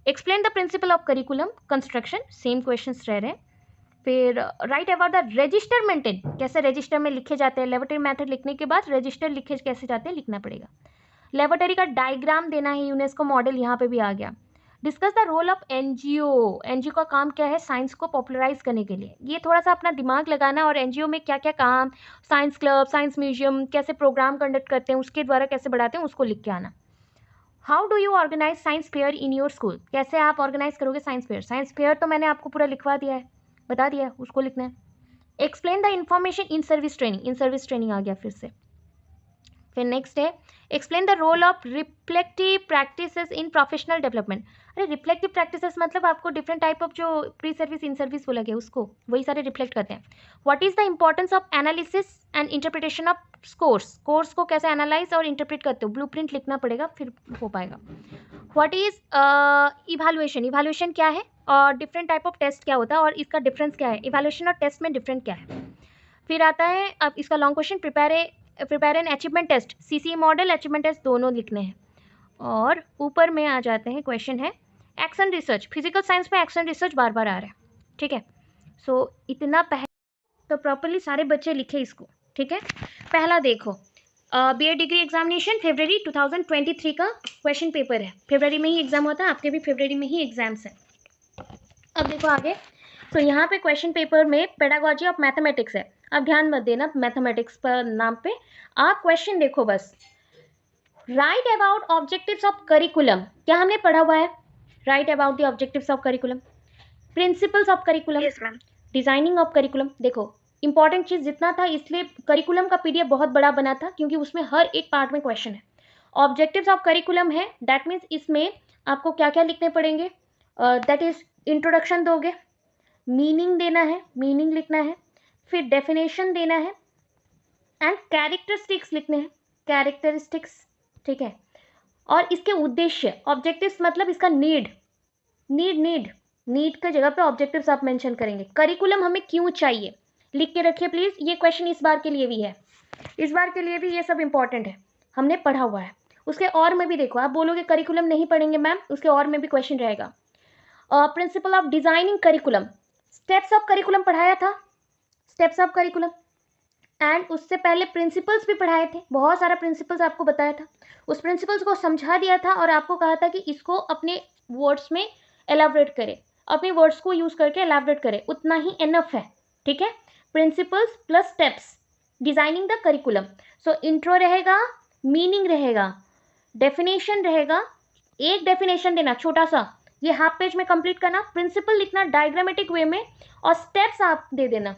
explain the principle of curriculum construction, same questions रह रहे हैं। फिर right about the register maintain, कैसे रजिस्टर में लिखे जाते हैं, लेबोरेटरी मेथड लिखने के बाद रजिस्टर लिखे कैसे जाते हैं लिखना पड़ेगा। लेबोरेटरी का डायग्राम देना है, यूनेस्को मॉडल यहाँ पे भी आ गया। Discuss the role of NGO. NGO का काम क्या है? साइंस को पॉपुलराइज करने के लिए। ये थोड़ा सा अपना दिमाग लगाना, और एनजीओ में क्या क्या काम, साइंस क्लब, साइंस म्यूजियम कैसे प्रोग्राम कंडक्ट करते हैं, उसके द्वारा कैसे बढ़ाते हैं, उसको लिख के आना। How do you organize science fair in your school? कैसे आप ऑर्गेनाइज करोगे साइंस फेयर? साइंस फेयर तो मैंने आपको पूरा लिखवा दिया है, बता दिया है, उसको लिखना है। Explain the information in service training. In service training आ गया फिर से। फिर नेक्स्ट है explain the role of reflective practices in professional development. अरे रिफ्लेक्टिव प्रैक्टिसेस मतलब आपको डिफरेंट टाइप ऑफ जो प्री सर्विस इन सर्विस बोला गया उसको वही सारे रिफ्लेक्ट करते हैं। What is the importance of analysis and interpretation of scores? Scores को कैसे एनालाइज और इंटरप्रेट करते हो, ब्लूप्रिंट लिखना पड़ेगा फिर हो पाएगा। What is evaluation? इवैल्यूएशन क्या है और डिफरेंट टाइप ऑफ टेस्ट क्या होता है और इसका डिफरेंस क्या है, इवैल्यूएशन और टेस्ट में डिफरेंट क्या है। फिर आता है अब इसका long question, prepare an achievement test. CC model achievement test दोनों लिखने हैं। और ऊपर में आ जाते हैं, क्वेश्चन है एक्शन रिसर्च। फिजिकल साइंस में एक्शन रिसर्च बार बार आ रहा है, ठीक है। सो इतना पहले तो प्रॉपरली सारे बच्चे लिखे इसको, ठीक है। पहला देखो बीएड डिग्री एग्जामिनेशन फरवरी 2023 का क्वेश्चन पेपर है। फरवरी में ही एग्जाम होता है, आपके भी फरवरी में ही एग्जाम्स हैं। अब देखो आगे, तो यहाँ पे क्वेश्चन पेपर में पेडागोजी ऑफ मैथमेटिक्स है। अब ध्यान मत देना मैथमेटिक्स पर नाम पे, आप क्वेश्चन देखो बस। Right about objectives of curriculum, क्या हमने पढ़ा हुआ है? Write about the objectives of curriculum, principles of curriculum, yes ma'am. Designing of curriculum. देखो इंपॉर्टेंट चीज जितना था, इसलिए करिकुलम का पीडीएफ बहुत बड़ा बना था क्योंकि उसमें हर एक पार्ट में क्वेश्चन है। ऑब्जेक्टिव्स ऑफ करिकुलम है, दैट मीन्स इसमें आपको क्या क्या लिखने पड़ेंगे, दैट इज इंट्रोडक्शन दोगे, मीनिंग देना है, मीनिंग लिखना है, फिर डेफिनेशन देना है एंड कैरेक्टरिस्टिक्स लिखने हैं, कैरेक्टरिस्टिक्स, ठीक है। और इसके उद्देश्य, ऑब्जेक्टिव्स मतलब इसका नीड के जगह पे ऑब्जेक्टिव्स आप मेंशन करेंगे। करिकुलम हमें क्यों चाहिए लिख के रखिए प्लीज, ये क्वेश्चन इस बार के लिए भी है, इस बार के लिए भी ये सब इंपॉर्टेंट है, हमने पढ़ा हुआ है। उसके और में भी देखो, आप बोलोगे करिकुलम नहीं पढ़ेंगे मैम, उसके और में भी क्वेश्चन रहेगा। Principal of designing curriculum, steps of curriculum पढ़ाया था, स्टेप्स ऑफ करिकुलम, एंड उससे पहले प्रिंसिपल्स भी पढ़ाए थे, बहुत सारा प्रिंसिपल्स आपको बताया था, उस प्रिंसिपल्स को समझा दिया था और आपको कहा था कि इसको अपने वर्ड्स में एलाबरेट करें, अपने वर्ड्स को यूज करके एलाबरेट करें, उतना ही एनफ है, ठीक है। Principles plus steps, designing the curriculum. So intro रहेगा, मीनिंग रहेगा, डेफिनेशन रहेगा, एक डेफिनेशन देना छोटा सा, ये हाफ पेज में कंप्लीट करना, प्रिंसिपल लिखना डायग्रामेटिक वे में, और स्टेप्स आप दे देना।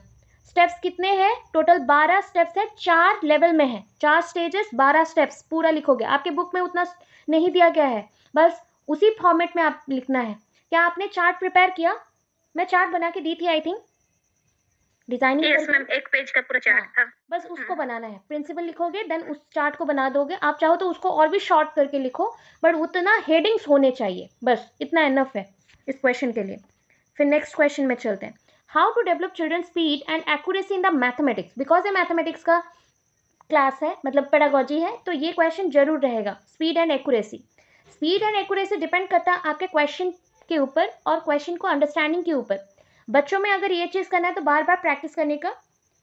स्टेप्स कितने हैं? टोटल 12 स्टेप्स है, 4 लेवल में है, 4 स्टेजेस 12 स्टेप्स पूरा लिखोगे। आपके बुक में उतना नहीं दिया गया है, बस उसी फॉर्मेट में आप लिखना है। क्या आपने चार्ट प्रिपेयर किया? मैं चार्ट बना के दी थी I think, designing. Yes ma'am, एक पेज का पूरा चार्ट था। बस उसको बनाना है, प्रिंसिपल लिखोगे देन उस चार्ट को बना दोगे। आप चाहो तो उसको और भी शॉर्ट करके लिखो, बट उतना हेडिंग्स होने चाहिए, बस इतना एनफ है इस क्वेश्चन के लिए। फिर नेक्स्ट क्वेश्चन में चलते हैं, how to develop children speed and accuracy in the mathematics. Because ये मैथमेटिक्स का क्लास है, मतलब पेडागोजी है, तो ये क्वेश्चन जरूर रहेगा, speed and accuracy. Speed and accuracy depend करता है आपके क्वेश्चन के ऊपर और क्वेश्चन को अंडरस्टैंडिंग के ऊपर। बच्चों में अगर ये चीज़ करना है तो बार बार प्रैक्टिस करने का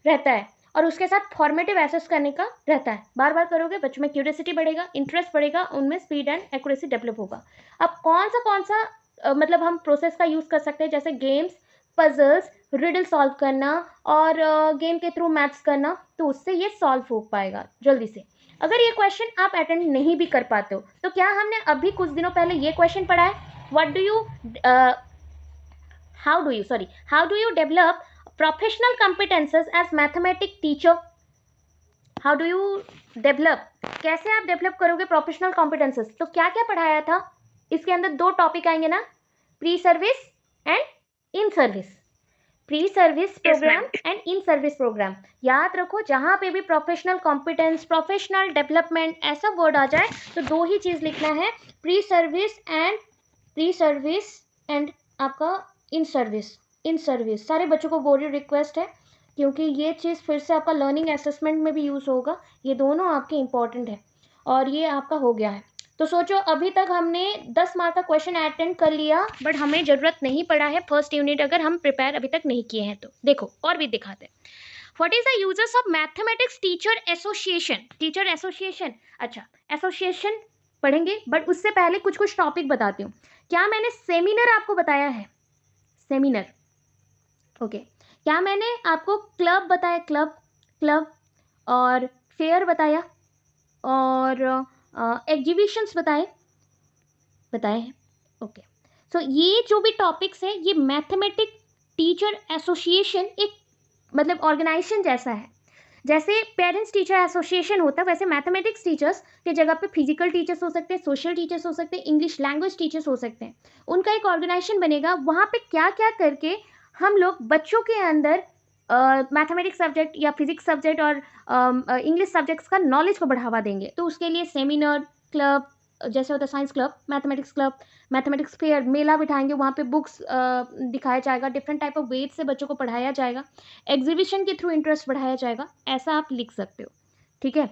रहता है, और उसके साथ फॉर्मेटिव एसेस करने का रहता है। बार बार करोगे बच्चों में क्यूरियोसिटी बढ़ेगा, इंटरेस्ट बढ़ेगा, उनमें स्पीड एंड एक्यूरेसी डेवलप होगा। अब कौन सा मतलब हम प्रोसेस का यूज़ कर सकते हैं, जैसे गेम्स, पजल्स, रिडल सॉल्व करना और गेम के थ्रू मैथ्स करना, तो उससे ये सॉल्व हो पाएगा जल्दी से। अगर ये क्वेश्चन आप अटेंड नहीं भी कर पाते हो तो क्या हमने अभी कुछ दिनों पहले ये क्वेश्चन पढ़ा है, how do you develop professional competences as mathematics teacher? How do you develop, कैसे आप डेवलप करोगे प्रोफेशनल कॉम्पिटेंसेस? तो क्या क्या पढ़ाया था इसके अंदर? 2 टॉपिक आएंगे ना, pre service and in service, pre service program and in service program. याद रखो, जहां पे भी प्रोफेशनल कॉम्पिटेंस, प्रोफेशनल डेवलपमेंट ऐसा वर्ड आ जाए तो 2 ही चीज लिखना है, प्री सर्विस एंड आपका इन सर्विस। सारे बच्चों को बोर्ड रिक्वेस्ट है, क्योंकि ये चीज़ फिर से आपका लर्निंग असेसमेंट में भी यूज़ होगा, ये दोनों आपके इंपॉर्टेंट है और ये आपका हो गया है। तो सोचो अभी तक हमने 10 मार्क का क्वेश्चन अटेंड कर लिया, बट हमें ज़रूरत नहीं पड़ा है फर्स्ट यूनिट अगर हम प्रिपेयर अभी तक नहीं किए हैं तो। देखो और भी दिखाते हैं, what is the uses of mathematics teacher association. Teacher association, अच्छा एसोसिएशन पढ़ेंगे, बट उससे पहले कुछ कुछ टॉपिक बताती हूँ। क्या मैंने सेमिनार आपको बताया है? Seminar, okay. क्या मैंने आपको क्लब बताया? क्लब और फेयर बताया और एग्जीबिशंस बताए हैं, ओके। सो ये जो भी टॉपिक्स हैं, ये मैथमेटिक टीचर एसोसिएशन एक मतलब ऑर्गेनाइजेशन जैसा है। जैसे पेरेंट्स टीचर एसोसिएशन होता है, वैसे मैथमेटिक्स टीचर्स के जगह पे फिजिकल टीचर्स हो सकते हैं, सोशल टीचर्स हो सकते हैं, इंग्लिश लैंग्वेज टीचर्स हो सकते हैं। उनका एक ऑर्गेनाइजेशन बनेगा, वहाँ पे क्या क्या करके हम लोग बच्चों के अंदर मैथमेटिक्स सब्जेक्ट या फिजिक्स सब्जेक्ट और इंग्लिश सब्जेक्ट्स का नॉलेज को बढ़ावा देंगे। तो उसके लिए सेमिनार, क्लब, जैसे होता है science club, club, mathematics fair, मेला बिठाएंगे, वहाँ पे बुक्स दिखाया जाएगा, डिफरेंट टाइप ऑफ वेज से बच्चों को पढ़ाया जाएगा, एग्जीबिशन के थ्रू इंटरेस्ट बढ़ाया जाएगा। ऐसा आप लिख सकते हो, ठीक है।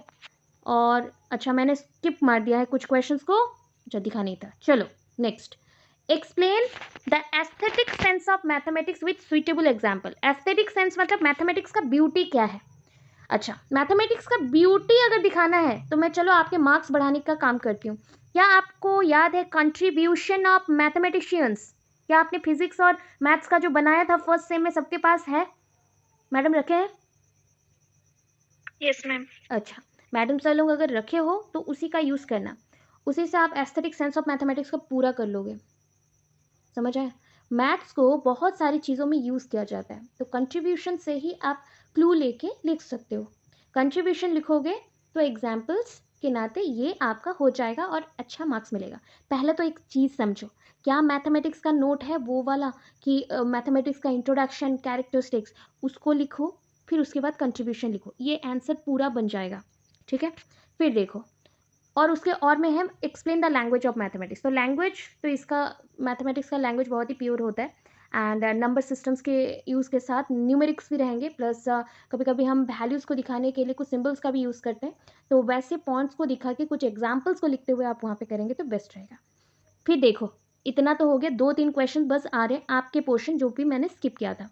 और अच्छा, मैंने स्किप मार दिया है कुछ क्वेश्चंस को जो दिखा नहीं था। चलो next, explain the aesthetic sense of mathematics with suitable example. Aesthetic sense मतलब मैथमेटिक्स का ब्यूटी क्या है। अच्छा, मैथमेटिक्स का ब्यूटी अगर दिखाना है तो मैं चलो आपके मार्क्स बढ़ाने का काम करती हूँ। क्या आपको याद है कंट्रीब्यूशन ऑफ मैथमेटिशियंस? क्या आपने फिजिक्स और मैथ्स का जो बनाया था फर्स्ट सेम में, सबके पास है? मैडम रखे हैं? Yes ma'am. अच्छा, मैडम सर लोग अगर रखे हो तो उसी का यूज़ करना, उसी से आप एस्थेटिक सेंस ऑफ मैथमेटिक्स को पूरा कर लोगे। समझ आए? मैथ्स को बहुत सारी चीज़ों में यूज़ किया जाता है, तो कंट्रीब्यूशन से ही आप क्लू लेके लिख सकते हो। कंट्रीब्यूशन लिखोगे तो एग्जाम्पल्स के नाते ये आपका हो जाएगा और अच्छा मार्क्स मिलेगा। पहले तो एक चीज़ समझो, क्या मैथमेटिक्स का नोट है वो वाला कि मैथमेटिक्स का इंट्रोडक्शन, कैरेक्टरिस्टिक्स, उसको लिखो, फिर उसके बाद कंट्रीब्यूशन लिखो, ये आंसर पूरा बन जाएगा, ठीक है। फिर देखो, और उसके और में है explain the language of mathematics. तो लैंग्वेज, तो इसका मैथमेटिक्स का लैंग्वेज बहुत ही प्योर होता है, एंड नंबर सिस्टम्स के यूज़ के साथ न्यूमेरिक्स भी रहेंगे, प्लस कभी कभी हम वैल्यूज़ को दिखाने के लिए कुछ सिंबल्स का भी यूज़ करते हैं। तो वैसे पॉइंट्स को दिखा के कुछ एग्जाम्पल्स को लिखते हुए आप वहाँ पे करेंगे तो बेस्ट रहेगा। फिर देखो, इतना तो हो गया, 2-3 क्वेश्चन बस आ रहे हैं आपके पोर्शन जो भी मैंने स्किप किया था।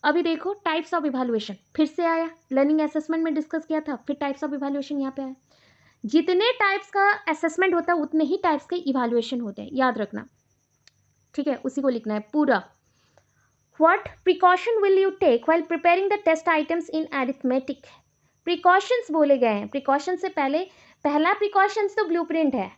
अभी देखो, टाइप्स ऑफ इवैल्यूएशन फिर से आया, लर्निंग असेसमेंट में डिस्कस किया था, फिर टाइप्स ऑफ इवैल्यूएशन यहाँ पे आया। जितने टाइप्स का असेसमेंट होता है उतने ही टाइप्स के इवैल्यूएशन होते हैं, याद रखना, ठीक है। उसी को लिखना है पूरा। What precaution will you take while preparing the test items in arithmetic? Precautions बोले गए हैं। प्रिकॉशन से पहले पहला प्रिकॉशंस तो ब्लूप्रिंट है।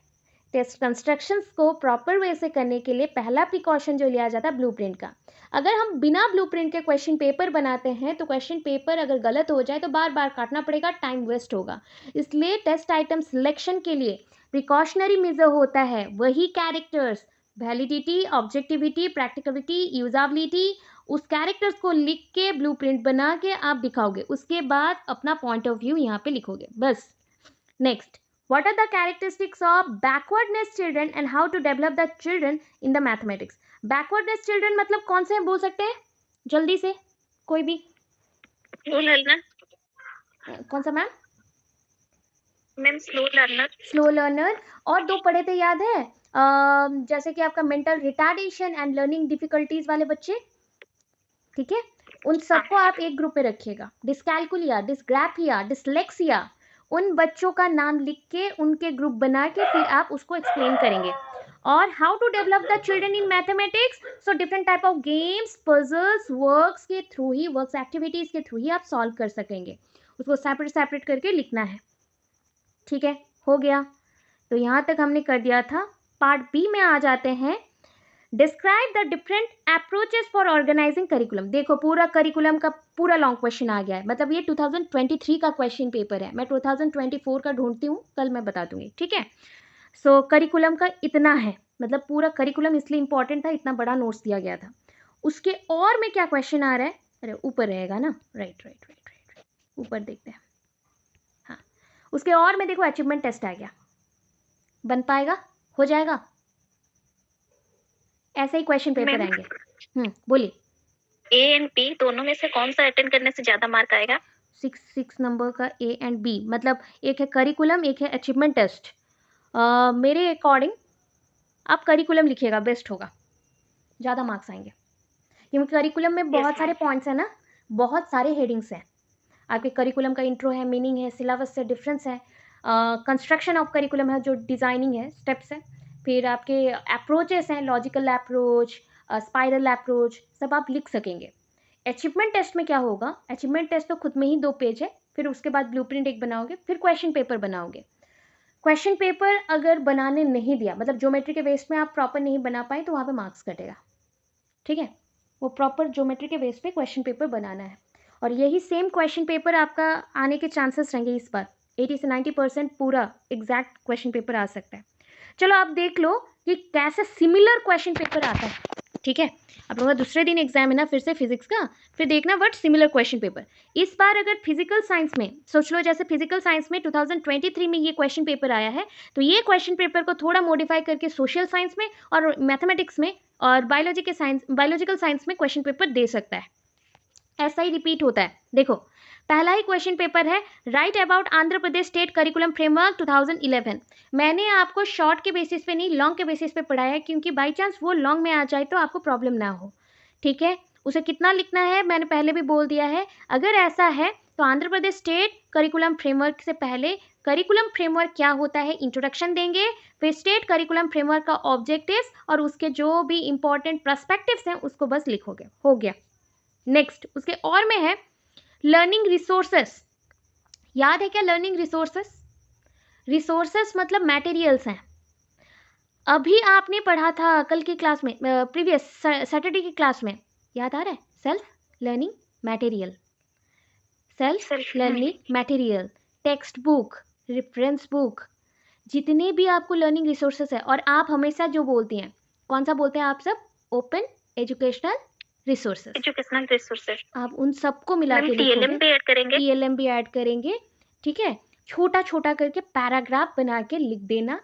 टेस्ट कंस्ट्रक्शंस को प्रॉपर वे से करने के लिए पहला प्रिकॉशन जो लिया जाता है ब्लूप्रिंट का। अगर हम बिना ब्लूप्रिंट के क्वेश्चन पेपर बनाते हैं तो क्वेश्चन पेपर अगर गलत हो जाए तो बार बार काटना पड़ेगा, टाइम वेस्ट होगा। इसलिए टेस्ट आइटम सिलेक्शन के लिए प्रिकॉशनरी मेजर होता है, वही characters, validity, objectivity, practicality, usability, उस कैरेक्टर्स को लिख के ब्लूप्रिंट बना के आप दिखाओगे, उसके बाद अपना पॉइंट ऑफ व्यू यहाँ पे लिखोगे, बस। Next, what are the characteristics of backwardness children and how to develop the children in the mathematics? backwardness children मतलब कौन से बोल सकते हैं जल्दी से, कोई भी? Slow learner. कौन सा ma'am? Ma'am slow learner. Slow learner. और दो पढ़े थे, याद है? जैसे कि आपका mental retardation and learning difficulties वाले बच्चे, ठीक है, उन सबको आप एक ग्रुप में रखिएगा। डिस्कैलकुलिया, डिस्ग्राफिया, डिसलेक्सिया, उन बच्चों का नाम लिख के उनके ग्रुप बना के फिर आप उसको एक्सप्लेन करेंगे। और how to develop the children in mathematics? So different type of games, puzzles, works के थ्रू ही, वर्क्स एक्टिविटीज के थ्रू ही आप सॉल्व कर सकेंगे। उसको सेपरेट करके लिखना है, ठीक है, हो गया। तो यहाँ तक हमने कर दिया था। पार्ट बी में आ जाते हैं, describe the different approaches for organizing curriculum. देखो, पूरा करिकुलम का पूरा लॉन्ग क्वेश्चन आ गया है, मतलब ये 2023 का क्वेश्चन पेपर है, मैं 2024 का ढूंढती हूँ, कल मैं बता दूंगी, ठीक है। सो करिकुलम का इतना है, मतलब पूरा करिकुलम इसलिए इंपॉर्टेंट था, इतना बड़ा नोट्स दिया गया था। उसके और में क्या क्वेश्चन आ रहा है? अरे ऊपर रहेगा ना, राइट, ऊपर देखते हैं। हाँ, उसके और में देखो, अचीवमेंट टेस्ट आ गया, बन पाएगा, हो जाएगा, ऐसे ही क्वेश्चन पेपर आएंगे। बोलिए। ए एंड बी दोनों में से कौन सा अटेंड करने से ज्यादा मार्क आएगा? 6 नंबर का ए एंड बी, मतलब एक है करिकुलम, एक है अचीवमेंट टेस्ट। मेरे अकॉर्डिंग आप करिकुलम लिखिएगा, बेस्ट होगा, ज़्यादा मार्क्स आएंगे, क्योंकि करिकुलम में बहुत सारे पॉइंट्स हैं ना, बहुत सारे हेडिंग्स हैं। आपके करिकुलम का इंट्रो है, मीनिंग है, सिलेबस से डिफरेंस है, कंस्ट्रक्शन ऑफ करिकुलम है, जो डिज़ाइनिंग है, स्टेप्स है, फिर आपके अप्रोचेस हैं, लॉजिकल अप्रोच, स्पाइरल अप्रोच, सब आप लिख सकेंगे। अचीवमेंट टेस्ट में क्या होगा, अचीवमेंट टेस्ट तो खुद में ही 2 पेज है, फिर उसके बाद ब्लूप्रिंट एक बनाओगे, फिर क्वेश्चन पेपर बनाओगे। क्वेश्चन पेपर अगर बनाने नहीं दिया, मतलब ज्योमेट्री के बेस में आप प्रॉपर नहीं बना पाए, तो वहाँ पे मार्क्स कटेगा, ठीक है। वो प्रॉपर ज्योमेट्री के बेस पे क्वेश्चन पेपर बनाना है, और यही सेम क्वेश्चन पेपर आपका आने के चांसेस रहेंगे इस बार। 80 से 90% पूरा एग्जैक्ट क्वेश्चन पेपर आ सकता है। चलो आप देख लो कि कैसे सिमिलर क्वेश्चन पेपर आता है, ठीक है। आप लोगों का दूसरे दिन एग्जाम है ना, फिर से फिजिक्स का, फिर देखना व्हाट सिमिलर क्वेश्चन पेपर। इस बार अगर फिजिकल साइंस में सोच लो, जैसे फिजिकल साइंस में 2023 में ये क्वेश्चन पेपर आया है, तो ये क्वेश्चन पेपर को थोड़ा मॉडिफाई करके सोशल साइंस में और मैथमेटिक्स में और बायोलॉजिकल साइंस में क्वेश्चन पेपर दे सकता है। ऐसा ही रिपीट होता है। देखो, पहला ही क्वेश्चन पेपर है, write about Andhra Pradesh state curriculum framework 2011। मैंने आपको शॉर्ट के बेसिस पे नहीं, लॉन्ग के बेसिस पे पढ़ाया है, क्योंकि बाई चांस वो लॉन्ग में आ जाए तो आपको प्रॉब्लम ना हो, ठीक है। उसे कितना लिखना है मैंने पहले भी बोल दिया है। अगर ऐसा है तो Andhra Pradesh state curriculum framework से पहले करिकुलम फ्रेमवर्क क्या होता है इंट्रोडक्शन देंगे, फिर स्टेट करिकुलम फ्रेमवर्क का ऑब्जेक्टिव्स और उसके जो भी इंपॉर्टेंट पर्सपेक्टिव्स हैं उसको बस लिखोगे, हो गया। नेक्स्ट उसके और में है लर्निंग रिसोर्सेस। याद है क्या लर्निंग रिसोर्सेस? रिसोर्सेस मतलब मटेरियल्स हैं। अभी आपने पढ़ा था कल की क्लास में, प्रीवियस सैटरडे की क्लास में, याद आ रहा है? Self learning material, self learning material, text book, reference book, जितने भी आपको लर्निंग रिसोर्सेस है। और आप हमेशा जो बोलती हैं, कौन सा बोलते हैं आप सब? Open educational resources. आप उन सबको मिला के TLM भी ऐड करेंगे, TLM भी ऐड करेंगे, ठीक है। छोटा छोटा करके पैराग्राफ बना के लिख देना,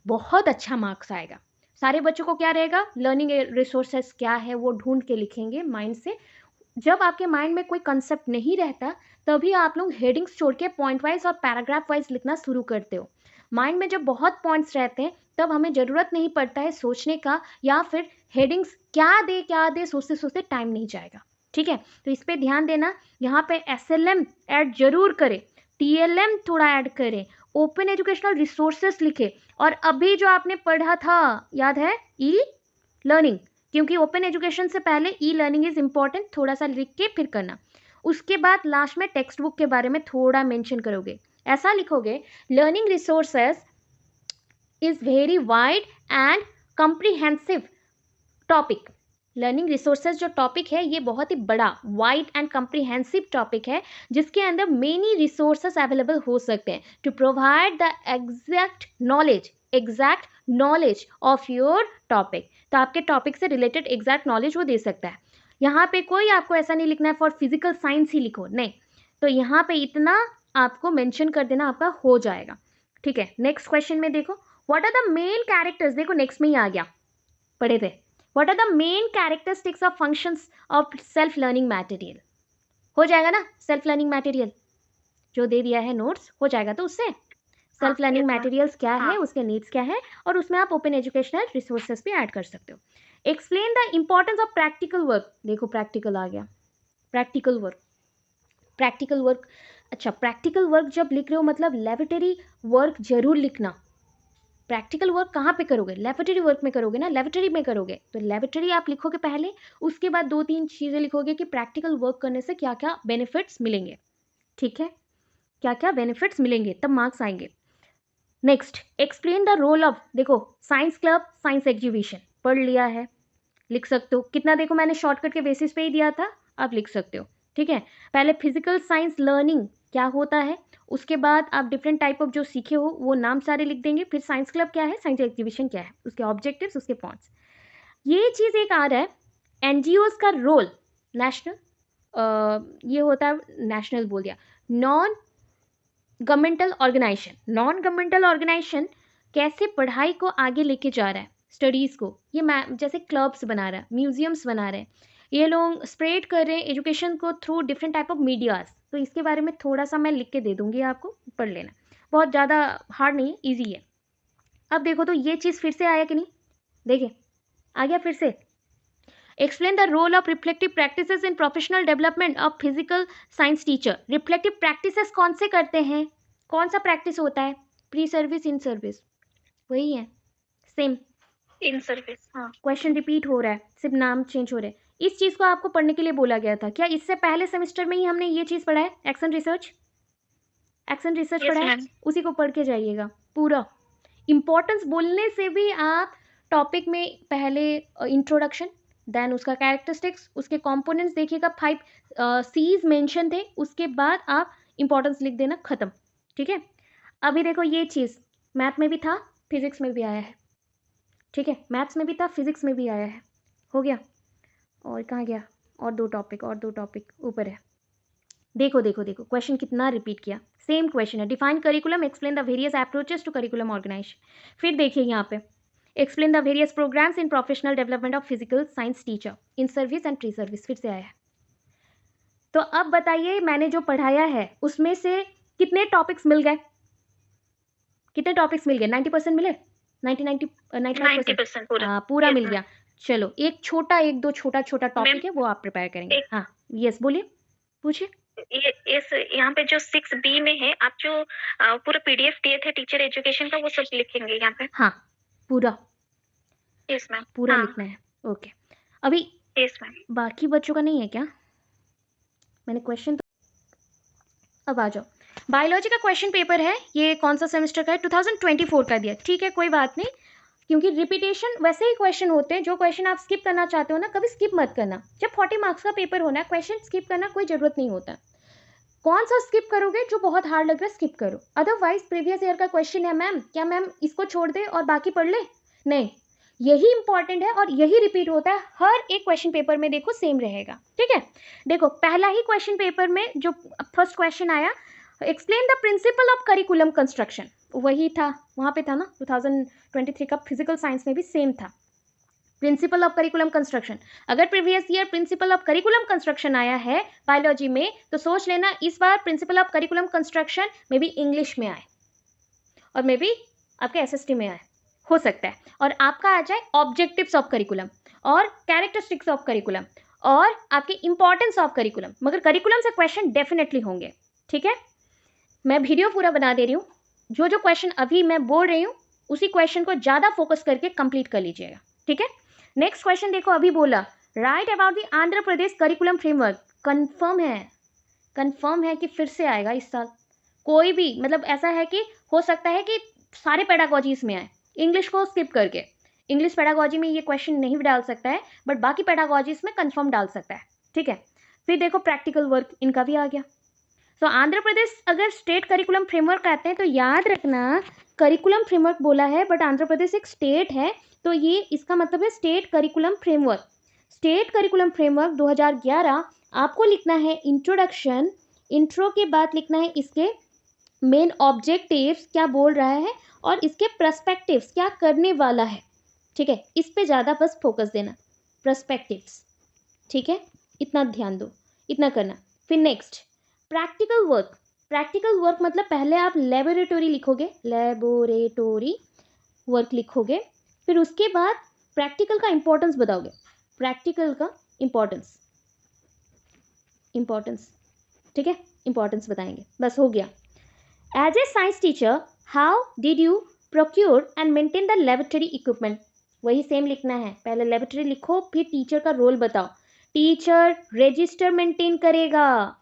बहुत अच्छा मार्क्स आएगा। सारे बच्चों को क्या रहेगा, लर्निंग रिसोर्सेस क्या है वो ढूंढ के लिखेंगे माइंड से। जब आपके माइंड में कोई कंसेप्ट नहीं रहता, तभी आप लोग हेडिंग्स छोड़ के पॉइंट वाइज और पैराग्राफ वाइज लिखना शुरू करते हो। माइंड में जब बहुत पॉइंट्स रहते हैं, तब हमें ज़रूरत नहीं पड़ता है सोचने का, या फिर हेडिंग्स क्या दे सोचते सोचते टाइम नहीं जाएगा, ठीक है। तो इस पर ध्यान देना। यहाँ पे SLM ऐड जरूर करें, TLM थोड़ा ऐड करें, ओपन एजुकेशनल रिसोर्सेस लिखे, और अभी जो आपने पढ़ा था याद है, ई लर्निंग, क्योंकि ओपन एजुकेशन से पहले ई लर्निंग इज इम्पॉर्टेंट, थोड़ा सा लिख के फिर करना। उसके बाद लास्ट में टेक्स्ट बुक के बारे में थोड़ा मेंशन करोगे, ऐसा लिखोगे, learning resources is very wide and comprehensive topic. Learning resources जो टॉपिक है ये बहुत ही बड़ा, वाइड एंड कॉम्प्रिहेंसिव टॉपिक है, जिसके अंदर मेनी रिसोर्सेज अवेलेबल हो सकते हैं to provide the exact knowledge of your topic. तो आपके टॉपिक से रिलेटेड एग्जैक्ट नॉलेज वो दे सकता है। यहाँ पे कोई आपको ऐसा नहीं लिखना है फॉर फिजिकल साइंस ही लिखो, नहीं। तो यहाँ पे इतना आपको मेंशन कर देना, आपका हो जाएगा, ठीक है। नेक्स्ट क्वेश्चन में देखो, what are the main characters, देखो नेक्स्ट में ही आ गया, पढ़े थे। What are the main characteristics of functions of self-learning material? हो जाएगा ना सेल्फ लर्निंग मटेरियल, जो दे दिया है नोट्स, हो जाएगा। तो उससे सेल्फ लर्निंग मटेरियल्स क्या है, उसके नीड्स क्या है, और उसमें आप ओपन एजुकेशनल रिसोर्सेस भी ऐड कर सकते हो। Explain the importance of practical work. देखो प्रैक्टिकल आ गया, प्रैक्टिकल वर्क। अच्छा, प्रैक्टिकल वर्क जब लिख रहे हो मतलब लेबोरेटरी वर्क जरूर लिखना। प्रैक्टिकल वर्क कहाँ पे करोगे? लेबोरेटरी वर्क में करोगे ना, लेबोरेटरी में करोगे तो लेबोरेटरी आप लिखोगे पहले, उसके बाद 2-3 चीज़ें लिखोगे कि प्रैक्टिकल वर्क करने से क्या क्या बेनिफिट्स मिलेंगे, ठीक है, क्या क्या बेनिफिट्स मिलेंगे, तब मार्क्स आएंगे। Next, explain the role of, देखो साइंस क्लब, साइंस एग्जीबिशन पढ़ लिया है, लिख सकते हो कितना, देखो मैंने शॉर्टकट के बेसिस पे ही दिया था, आप लिख सकते हो, ठीक है। पहले फिजिकल साइंस लर्निंग क्या होता है, उसके बाद आप डिफरेंट टाइप ऑफ जो सीखे हो वो नाम सारे लिख देंगे, फिर साइंस क्लब क्या है, साइंस एग्जीबिशन क्या है, उसके ऑब्जेक्टिव्स, उसके पॉइंट्स। ये चीज़ एक आ रहा है, NGOs का रोल, नेशनल, ये होता है, नेशनल बोल दिया, नॉन गवर्नमेंटल ऑर्गेनाइजेशन कैसे पढ़ाई को आगे लेके जा रहा है, स्टडीज़ को, ये जैसे क्लब्स बना रहा है, म्यूजियम्स बना रहे हैं, ये लोग स्प्रेड कर रहे हैं एजुकेशन को through different type of medias. तो इसके बारे में थोड़ा सा मैं लिख के दे दूंगी आपको, पढ़ लेना, बहुत ज़्यादा हार्ड नहीं है, ईजी है। अब देखो तो ये चीज़ फिर से आया कि नहीं, देखिए आ गया फिर से। Explain the role of reflective practices in professional development of physical science teacher. Reflective practices कौन से करते हैं, कौन सा प्रैक्टिस होता है? प्री सर्विस, इन सर्विस, वही है, सेम। इन सर्विस, हाँ। क्वेश्चन रिपीट हो रहा है, सिर्फ नाम चेंज हो रहे हैं। इस चीज़ को आपको पढ़ने के लिए बोला गया था। क्या इससे पहले सेमेस्टर में ही हमने ये चीज़ पढ़ा है? Action research, action research yes पढ़ा है, मैम। उसी को पढ़ के जाइएगा पूरा। इम्पोर्टेंस बोलने से भी आप टॉपिक में पहले इंट्रोडक्शन, देन उसका कैरेक्टरिस्टिक्स, उसके कंपोनेंट्स देखिएगा, 5 सीज मेंशन थे, उसके बाद आप इंपॉर्टेंस लिख देना, खत्म। ठीक है, अभी देखो ये चीज़ मैथ में भी था, फिजिक्स में भी आया है। ठीक है, मैथ्स में भी था, फिजिक्स में भी आया है। हो गया, और कहाँ गया? और दो टॉपिक ऊपर है। देखो देखो देखो, क्वेश्चन कितना रिपीट किया, सेम क्वेश्चन है। Define curriculum, explain the various approaches to curriculum organization. फिर देखिए यहाँ पे, explain the various programs in professional development of physical science teacher in service and pre service, फिर से आया है। तो अब बताइए, मैंने जो पढ़ाया है उसमें से कितने टॉपिक्स मिल गए? कितने टॉपिक्स मिल गए? 90% मिले? 90% पूरा। पूरा Yes, मिल ma'am. गया। चलो, एक दो छोटा छोटा मैम, टॉपिक है, वो आप प्रिपेयर करेंगे। एक हाँ, यस, बोलिए, पूछिए। ये इस यहाँ पे जो 6B में है, आप जो पूरा PDF दिए थे टीचर एजुकेशन का, वो सब लिखेंगे यहाँ पे? हाँ, पूरा यस मैम। पूरा हाँ, लिखना है। ओके, अभी यस मैम। बाकी बच्चों का नहीं है क्या? मैंने क्वेश्चन तो, अब आ जाओ। बायोलॉजी का क्वेश्चन पेपर है, ये कौन सा सेमेस्टर का है? 2024 का दिया। ठीक है, कोई बात नहीं, क्योंकि रिपीटेशन वैसे ही क्वेश्चन होते हैं। जो क्वेश्चन आप स्किप करना चाहते हो ना, कभी स्किप मत करना। जब 40 मार्क्स का पेपर होना है, क्वेश्चन स्किप करना कोई ज़रूरत नहीं होता। कौन सा स्किप करोगे? जो बहुत हार्ड लग रहा है स्किप करो। अदरवाइज प्रीवियस ईयर का क्वेश्चन है मैम, क्या मैम इसको छोड़ दे और बाकी पढ़ ले? नहीं, यही इंपॉर्टेंट है और यही रिपीट होता है हर एक क्वेश्चन पेपर में। देखो सेम रहेगा। ठीक है, देखो पहला ही क्वेश्चन पेपर में जो फर्स्ट क्वेश्चन आया, explain the principle of curriculum construction, वही था, वहाँ पे था ना। 2023 का फिजिकल साइंस में भी सेम था, प्रिंसिपल ऑफ करिकुलम कंस्ट्रक्शन। अगर previous year principle of curriculum construction आया है बायोलॉजी में, तो सोच लेना इस बार principle of curriculum construction maybe English में आए और मे बी आपके एसएसटी में आए, हो सकता है। और आपका आ जाए ऑब्जेक्टिव्स ऑफ करिकुलम और कैरेक्टरिस्टिक्स ऑफ करिकुलम और आपके इंपॉर्टेंस ऑफ करिकुलम, मगर करिकुलम से क्वेश्चन डेफिनेटली होंगे। ठीक है, मैं वीडियो पूरा बना दे रही हूँ, जो जो क्वेश्चन अभी मैं बोल रही हूँ उसी क्वेश्चन को ज़्यादा फोकस करके कंप्लीट कर लीजिएगा। ठीक है, नेक्स्ट क्वेश्चन देखो, अभी बोला right about the Andhra Pradesh curriculum framework. Confirm है कि फिर से आएगा इस साल। कोई भी, मतलब ऐसा है कि हो सकता है कि सारे पेडागॉजी इसमें आए, इंग्लिश को स्किप करके। इंग्लिश पेडागॉजी में ये क्वेश्चन नहीं डाल सकता है, बट बाकी पेडागॉजीज में कंफर्म डाल सकता है। ठीक है, फिर देखो प्रैक्टिकल वर्क इनका भी आ गया। तो आंध्र प्रदेश अगर स्टेट करिकुलम फ्रेमवर्क कहते हैं तो याद रखना, करिकुलम फ्रेमवर्क बोला है बट आंध्र प्रदेश एक स्टेट है, तो ये इसका मतलब है state curriculum framework. State curriculum framework 2011। आपको लिखना है इंट्रोडक्शन, इंट्रो के बाद लिखना है इसके मेन ऑब्जेक्टिव्स क्या बोल रहा है और इसके पर्सपेक्टिव्स क्या करने वाला है। ठीक है, इस पे ज़्यादा बस फोकस देना, पर्सपेक्टिव्स। ठीक है, इतना ध्यान दो, इतना करना। फिर next practical work. Practical work मतलब पहले आप लेबोरेटरी लिखोगे, लेबोरेटरी वर्क लिखोगे, फिर उसके बाद प्रैक्टिकल का इंपॉर्टेंस बताओगे, प्रैक्टिकल का इंपॉर्टेंस। ठीक है, इंपॉर्टेंस बताएंगे, बस हो गया। As a science teacher how did you procure and maintain the laboratory equipment, वही सेम लिखना है। पहले लेबोरेटरी लिखो, फिर टीचर का रोल बताओ। टीचर रजिस्टर मेंटेन करेगा,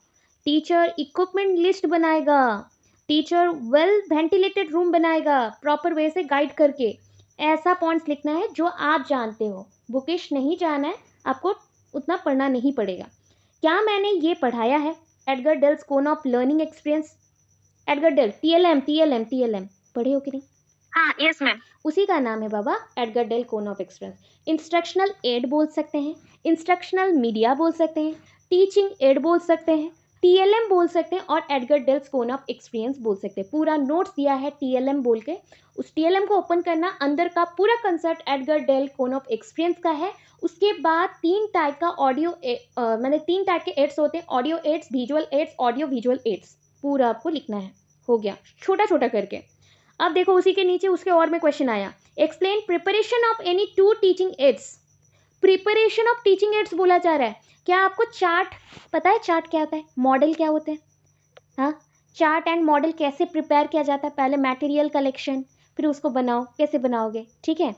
टीचर इक्विपमेंट लिस्ट बनाएगा, टीचर वेल वेंटिलेटेड रूम बनाएगा प्रॉपर वे से गाइड करके। ऐसा पॉइंट्स लिखना है जो आप जानते हो, बुकिश नहीं जाना है आपको, उतना पढ़ना नहीं पड़ेगा। क्या मैंने ये पढ़ाया है? Edgar Dale's cone of learning experience, Edgar Dale, TLM पढ़े हो कि नहीं? हाँ, यस मैम। उसी का नाम है बाबा, Edgar Dale cone of experience. Instructional aid बोल सकते हैं, इंस्ट्रक्शनल मीडिया बोल सकते हैं, टीचिंग एड बोल सकते हैं, टीएलएम बोल सकते हैं और Edgar Dale's cone of experience बोल सकते हैं। पूरा नोट्स दिया है टीएलएम बोल के, उस टीएलएम को ओपन करना, अंदर का पूरा concept Edgar Dale cone of experience का है। उसके बाद 3 टाइप का ऑडियो मैंने 3 टाइप के एड्स होते हैं, audio aids, visual aids, audio visual aids, पूरा आपको लिखना है। हो गया, छोटा छोटा करके। अब देखो उसी के नीचे उसके और में क्वेश्चन आया, explain preparation of any 2 teaching ads. Preparation of teaching ads बोला जा रहा है। क्या आपको चार्ट पता है? चार्ट क्या होता है? मॉडल क्या होते हैं? हाँ, चार्ट एंड मॉडल कैसे प्रिपेयर किया जाता है, पहले मटेरियल कलेक्शन, फिर उसको बनाओ, कैसे बनाओगे, ठीक है,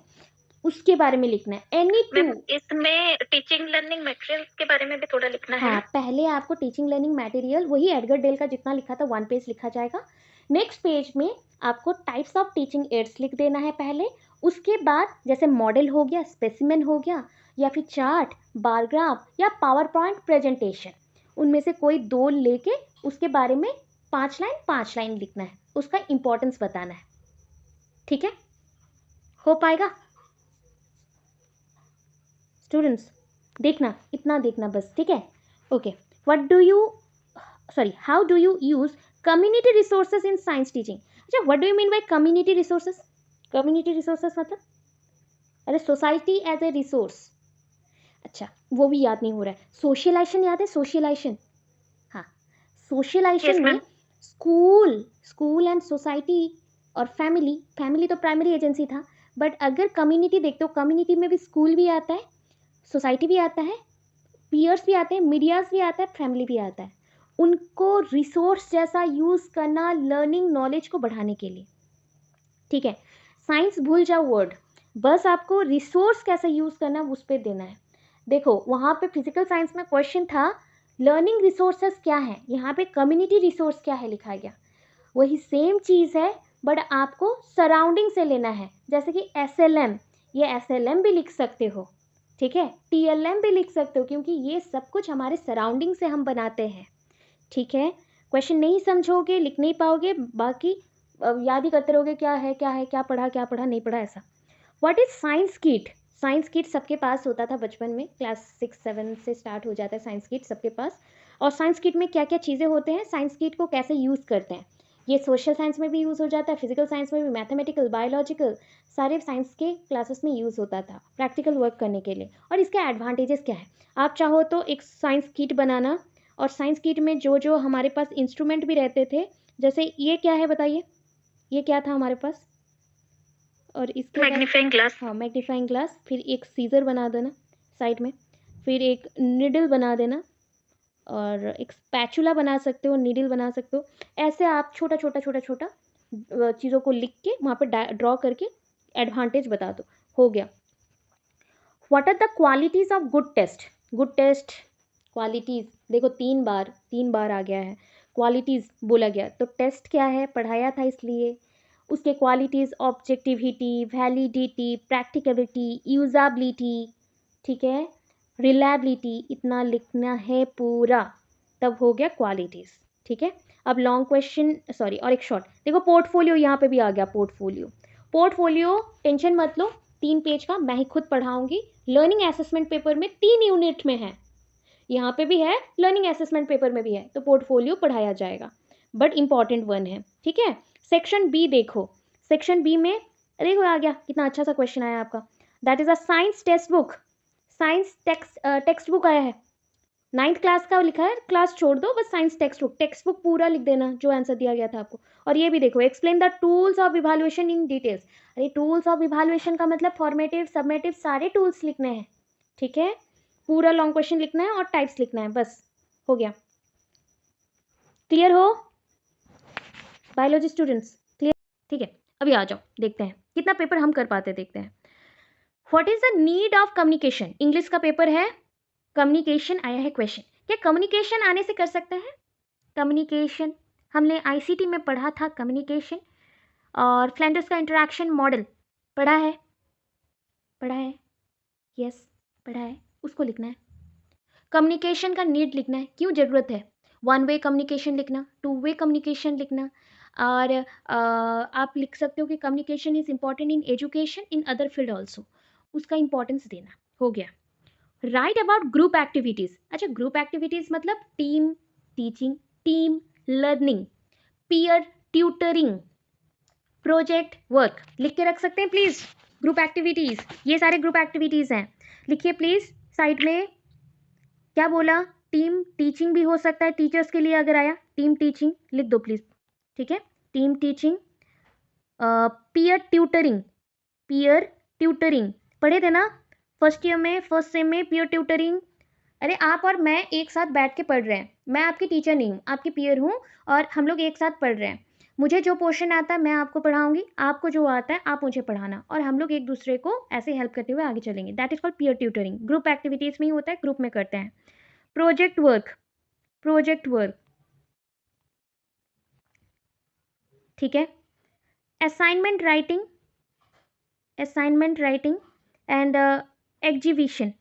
उसके बारे में लिखना है। एनी मैम टू, इसमें टीचिंग लर्निंग मटेरियल्स के बारे में भी थोड़ा लिखना है हाँ ना? पहले आपको टीचिंग लर्निंग मटेरियल, वही एडगर डेल का जितना लिखा था 1 पेज लिखा जाएगा। नेक्स्ट पेज में आपको टाइप्स ऑफ टीचिंग एड्स लिख देना है पहले। उसके बाद जैसे मॉडल हो गया, स्पेसिमेन हो गया, या फिर चार्ट, बार ग्राफ या पावर पॉइंट प्रेजेंटेशन, उनमें से कोई दो लेके उसके बारे में 5 लाइन लिखना है, उसका इंपॉर्टेंस बताना है, ठीक है, हो पाएगा स्टूडेंट्स? देखना, इतना देखना बस, ठीक है, okay. What do you, sorry, how do you use community resources in science teaching? अच्छा, what do you mean by community resources? Community resources मतलब, अरे सोसाइटी एज ए रिसोर्स, अच्छा वो भी याद नहीं हो रहा है। सोशलाइजेशन याद है? सोशलाइजेशन, हाँ, सोशलाइजेशन Yes, में ma'am. स्कूल एंड सोसाइटी और फैमिली तो प्राइमरी एजेंसी था, बट अगर कम्युनिटी देखते हो, कम्युनिटी में भी स्कूल भी आता है, सोसाइटी भी आता है, पीयर्स भी आते हैं, मीडियाज भी आता है, फैमिली भी आता है। उनको रिसोर्स जैसा यूज़ करना लर्निंग नॉलेज को बढ़ाने के लिए, ठीक है। साइंस भूल जाओ वर्ड, बस आपको रिसोर्स कैसे यूज़ करना उस पर देना है। देखो वहाँ पे फिजिकल साइंस में क्वेश्चन था लर्निंग रिसोर्सेस क्या है, यहाँ पे कम्युनिटी रिसोर्स क्या है लिखा गया। वही सेम चीज़ है, बट आपको सराउंडिंग से लेना है। जैसे कि SLM, ये SLM भी लिख सकते हो, ठीक है, TLM भी लिख सकते हो, क्योंकि ये सब कुछ हमारे सराउंडिंग से हम बनाते हैं, ठीक है। क्वेश्चन नहीं समझोगे, लिख नहीं पाओगे, बाकी याद ही करते रहोगे क्या है क्या है, क्या पढ़ा नहीं पढ़ा, ऐसा। What is science kit? Science kit सबके पास होता था बचपन में, क्लास 6-7 से स्टार्ट हो जाता है साइंस किट सबके पास। और साइंस किट में क्या क्या चीज़ें होते हैं, साइंस किट को कैसे यूज़ करते हैं, ये सोशल साइंस में भी यूज़ हो जाता है, फिजिकल साइंस में भी, मैथमेटिकल, बायोलॉजिकल, सारे साइंस के क्लासेस में यूज़ होता था प्रैक्टिकल वर्क करने के लिए। और इसके एडवांटेजेस क्या है, आप चाहो तो एक साइंस किट बनाना, और साइंस किट में जो जो हमारे पास इंस्ट्रूमेंट भी रहते थे, जैसे ये क्या है बताइए, ये क्या था हमारे पास, और इसके बाद मैग्नीफाइंग ग्लास। हाँ मैग्नीफाइंग ग्लास, फिर एक सीजर बना देना साइड में, फिर एक निडल बना देना, और एक स्पैचुला बना सकते हो, नीडल बना सकते हो। ऐसे आप छोटा छोटा छोटा छोटा चीज़ों को लिख के वहाँ पे ड्रॉ करके एडवांटेज बता दो, हो गया। What are the qualities of good test? Good test qualities देखो, 3 बार आ गया है, क्वालिटीज़ बोला गया, तो टेस्ट क्या है, पढ़ाया था इसलिए। उसके क्वालिटीज़ ऑब्जेक्टिविटी, वैलिडिटी, प्रैक्टिकबिलिटी, यूज़बिलिटी, ठीक है, रिलायबिलिटी, इतना लिखना है पूरा, तब हो गया क्वालिटीज़, ठीक है। अब लॉन्ग क्वेश्चन, सॉरी, और एक शॉर्ट देखो, पोर्टफोलियो यहाँ पे भी आ गया, पोर्टफोलियो टेंशन मत लो, 3 पेज का मैं ही खुद पढ़ाऊंगी। लर्निंग असेसमेंट पेपर में 3 यूनिट में है, यहाँ पे भी है, लर्निंग असेसमेंट पेपर में भी है, तो पोर्टफोलियो पढ़ाया जाएगा, बट इंपॉर्टेंट वन है, ठीक है। सेक्शन बी देखो, सेक्शन बी में देखो आ गया, कितना अच्छा सा क्वेश्चन आया आपका। That is a science text book, science text book आया है, 9th क्लास का लिखा है, क्लास छोड़ दो, बस साइंस टेक्स्ट बुक पूरा लिख देना जो आंसर दिया गया था आपको। और ये भी देखो, explain the tools of evaluation in details, अरे टूल्स ऑफ इवैल्यूएशन का मतलब फॉर्मेटिव, सबमेटिव, सारे टूल्स लिखने हैं, ठीक है, पूरा लॉन्ग क्वेश्चन लिखना है और टाइप्स लिखना है, बस हो गया। क्लियर हो बायोलॉजी स्टूडेंट्स? क्लियर, ठीक है। अभी आ जाओ, देखते हैं कितना पेपर हम कर पाते, देखते हैं। What is the need of communication? English का पेपर है, कम्युनिकेशन आया है क्वेश्चन, क्या कम्युनिकेशन आने से कर सकते हैं? कम्युनिकेशन हमने ICT में पढ़ा था, कम्युनिकेशन, और फ्लैंडर्स का इंटरैक्शन मॉडल पढ़ा है, यस पढ़ा है, उसको लिखना है। कम्युनिकेशन का नीड लिखना है, क्यों ज़रूरत है, 1 वे कम्युनिकेशन लिखना, 2 वे कम्युनिकेशन लिखना, और आप लिख सकते हो कि communication is important in education in other field also, उसका इंपॉर्टेंस देना, हो गया। राइट अबाउट ग्रुप एक्टिविटीज़, अच्छा ग्रुप एक्टिविटीज़ मतलब team teaching, team learning, peer tutoring, project work, लिख के रख सकते हैं प्लीज़। ग्रुप एक्टिविटीज़, ये सारे ग्रुप एक्टिविटीज़ हैं, लिखिए प्लीज़ साइड में। क्या बोला, टीम टीचिंग भी हो सकता है, टीचर्स के लिए अगर आया टीम टीचिंग लिख दो प्लीज़, ठीक है, टीम टीचिंग। पीयर ट्यूटरिंग पढ़े थे ना फर्स्ट ईयर में, फर्स्ट सेम में, पीयर ट्यूटरिंग अरे आप और मैं एक साथ बैठ के पढ़ रहे हैं, मैं आपकी टीचर नहीं हूँ, आपकी पीयर हूँ, और हम लोग एक साथ पढ़ रहे हैं। मुझे जो पोर्शन आता है मैं आपको पढ़ाऊंगी, आपको जो आता है आप मुझे पढ़ाना, और हम लोग एक दूसरे को ऐसे हेल्प करते हुए आगे चलेंगे। That is called peer tutoring. Group activities में ही होता है, ग्रुप में करते हैं। प्रोजेक्ट वर्क, प्रोजेक्ट वर्क, ठीक है। Assignment writing, assignment writing and exhibition,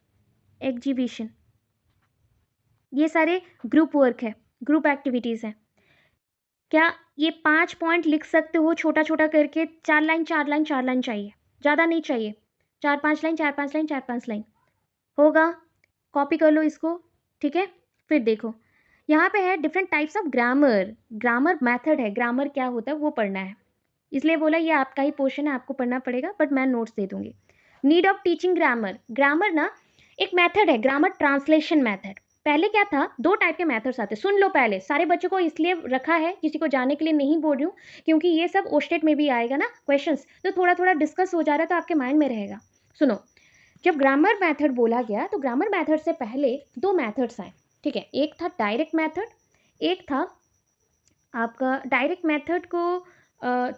exhibition, ये सारे ग्रुप वर्क है, ग्रुप एक्टिविटीज हैं। क्या ये 5 पॉइंट लिख सकते हो छोटा छोटा करके? 4 लाइन 4 लाइन 4 लाइन चाहिए, ज़्यादा नहीं चाहिए। 4-5 लाइन 4-5 लाइन 4-5 लाइन होगा। कॉपी कर लो इसको, ठीक है। फिर देखो यहाँ पे है different types of grammar, grammar method है, ग्रामर क्या होता है वो पढ़ना है, इसलिए बोला ये आपका ही पोर्शन है, आपको पढ़ना पड़ेगा, बट मैं नोट्स दे दूंगी। Need of teaching grammar, grammar ना एक मेथड है, ग्रामर ट्रांसलेशन मेथड। पहले क्या था, 2 टाइप के मेथड्स आते, सुन लो पहले, सारे बच्चों को इसलिए रखा है, किसी को जानने के लिए नहीं बोल रही हूँ, क्योंकि ये सब ओस्टेट में भी आएगा ना क्वेश्चंस, तो थोड़ा थोड़ा डिस्कस हो जा रहा है तो आपके माइंड में रहेगा। सुनो, जब ग्रामर मेथड बोला गया तो ग्रामर मेथड से पहले 2 मेथड्स आए, ठीक है। एक था डायरेक्ट मेथड, एक था आपका डायरेक्ट मेथड को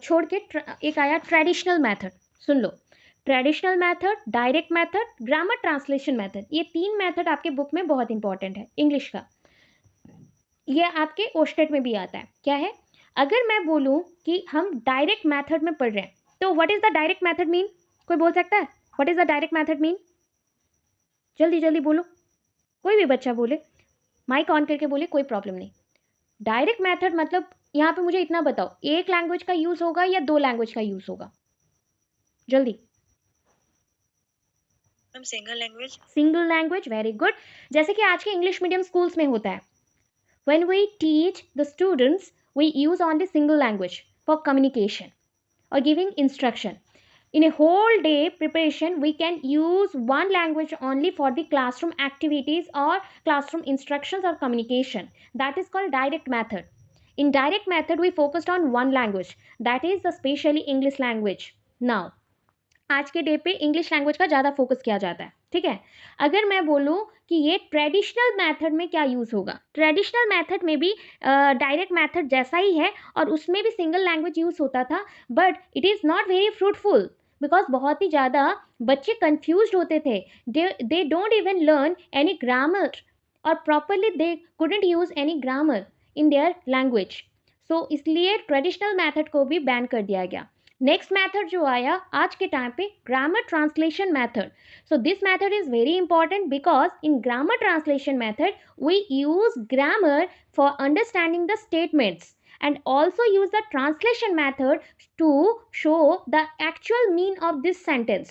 छोड़ के एक आया ट्रेडिशनल मेथड। सुन लो, traditional method, direct method, grammar translation method, ये 3 मेथड आपके बुक में बहुत इंपॉर्टेंट है इंग्लिश का। ये आपके ओस्टेट में भी आता है। क्या है, अगर मैं बोलूं कि हम डायरेक्ट मेथड में पढ़ रहे हैं, तो what is the direct method mean? कोई बोल सकता है what is the direct method mean? जल्दी जल्दी बोलो, कोई भी बच्चा बोले, माइक ऑन करके बोले, कोई प्रॉब्लम नहीं। डायरेक्ट मेथड मतलब यहाँ पे मुझे इतना बताओ, एक लैंग्वेज का यूज होगा या 2 लैंग्वेज का यूज होगा? जल्दी। Ma'am single language. Single language, very good. जैसे कि आज के इंग्लिश मीडियम स्कूल्स में होता है, when we teach the students we use only single language for communication or giving instruction. In a whole day preparation, we can use one language only for the classroom activities or classroom instructions or communication. That is called direct method. In direct method, we focused on one language, that is the specially English language. Now, आज के day पे English language का ज़्यादा focus किया जाता है, ठीक है। अगर मैं बोलूँ कि ये ट्रेडिशनल मेथड में क्या यूज़ होगा, ट्रेडिशनल मेथड में भी डायरेक्ट मेथड जैसा ही है, और उसमें भी सिंगल लैंग्वेज यूज़ होता था, but it is not very fruitful, because बहुत ही ज़्यादा बच्चे कन्फ्यूज होते थे, they don't even learn any grammar, और properly they couldn't use any grammar in their language. So इसलिए ट्रेडिशनल मेथड को भी बैन कर दिया गया। नेक्स्ट मेथड जो आया आज के टाइम पे, grammar translation method. So this method is very important because in grammar translation method we use grammar for understanding the statements and also use the translation method to show the actual mean of this sentence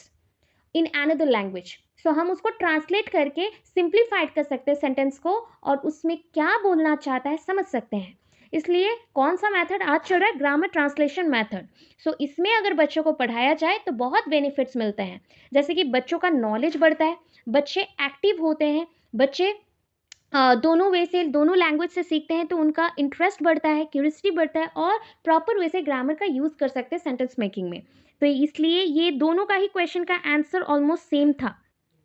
in another language. So हम उसको translate करके simplified कर सकते हैं sentence को, और उसमें क्या बोलना चाहता है समझ सकते हैं। इसलिए कौन सा मेथड आज चल रहा है? Grammar translation method. सो इसमें अगर बच्चों को पढ़ाया जाए तो बहुत बेनिफिट्स मिलते हैं, जैसे कि बच्चों का नॉलेज बढ़ता है, बच्चे एक्टिव होते हैं, बच्चे दोनों वे से, दोनों लैंग्वेज से सीखते हैं, तो उनका इंटरेस्ट बढ़ता है, क्यूरियोसिटी बढ़ता है, और प्रॉपर वे से ग्रामर का यूज़ कर सकते हैं सेंटेंस मेकिंग में। तो इसलिए ये दोनों का ही क्वेश्चन का आंसर ऑलमोस्ट सेम था,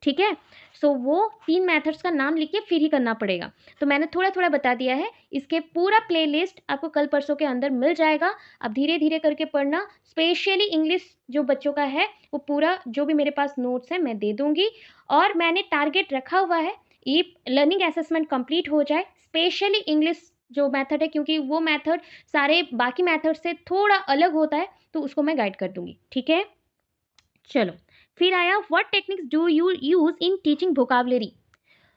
ठीक है। सो वो 3 मेथड्स का नाम लिख के फिर ही करना पड़ेगा। तो मैंने थोड़ा थोड़ा बता दिया है, इसके पूरा प्लेलिस्ट आपको कल परसों के अंदर मिल जाएगा। अब धीरे धीरे करके पढ़ना, स्पेशली इंग्लिश जो बच्चों का है वो पूरा जो भी मेरे पास नोट्स है मैं दे दूंगी, और मैंने टारगेट रखा हुआ है ये लर्निंग असेसमेंट कंप्लीट हो जाए, स्पेशली इंग्लिश जो मेथड है, क्योंकि वो मेथड सारे बाकी मेथड से थोड़ा अलग होता है, तो उसको मैं गाइड कर दूंगी, ठीक है। चलो फिर आया, what techniques do you use in teaching vocabulary.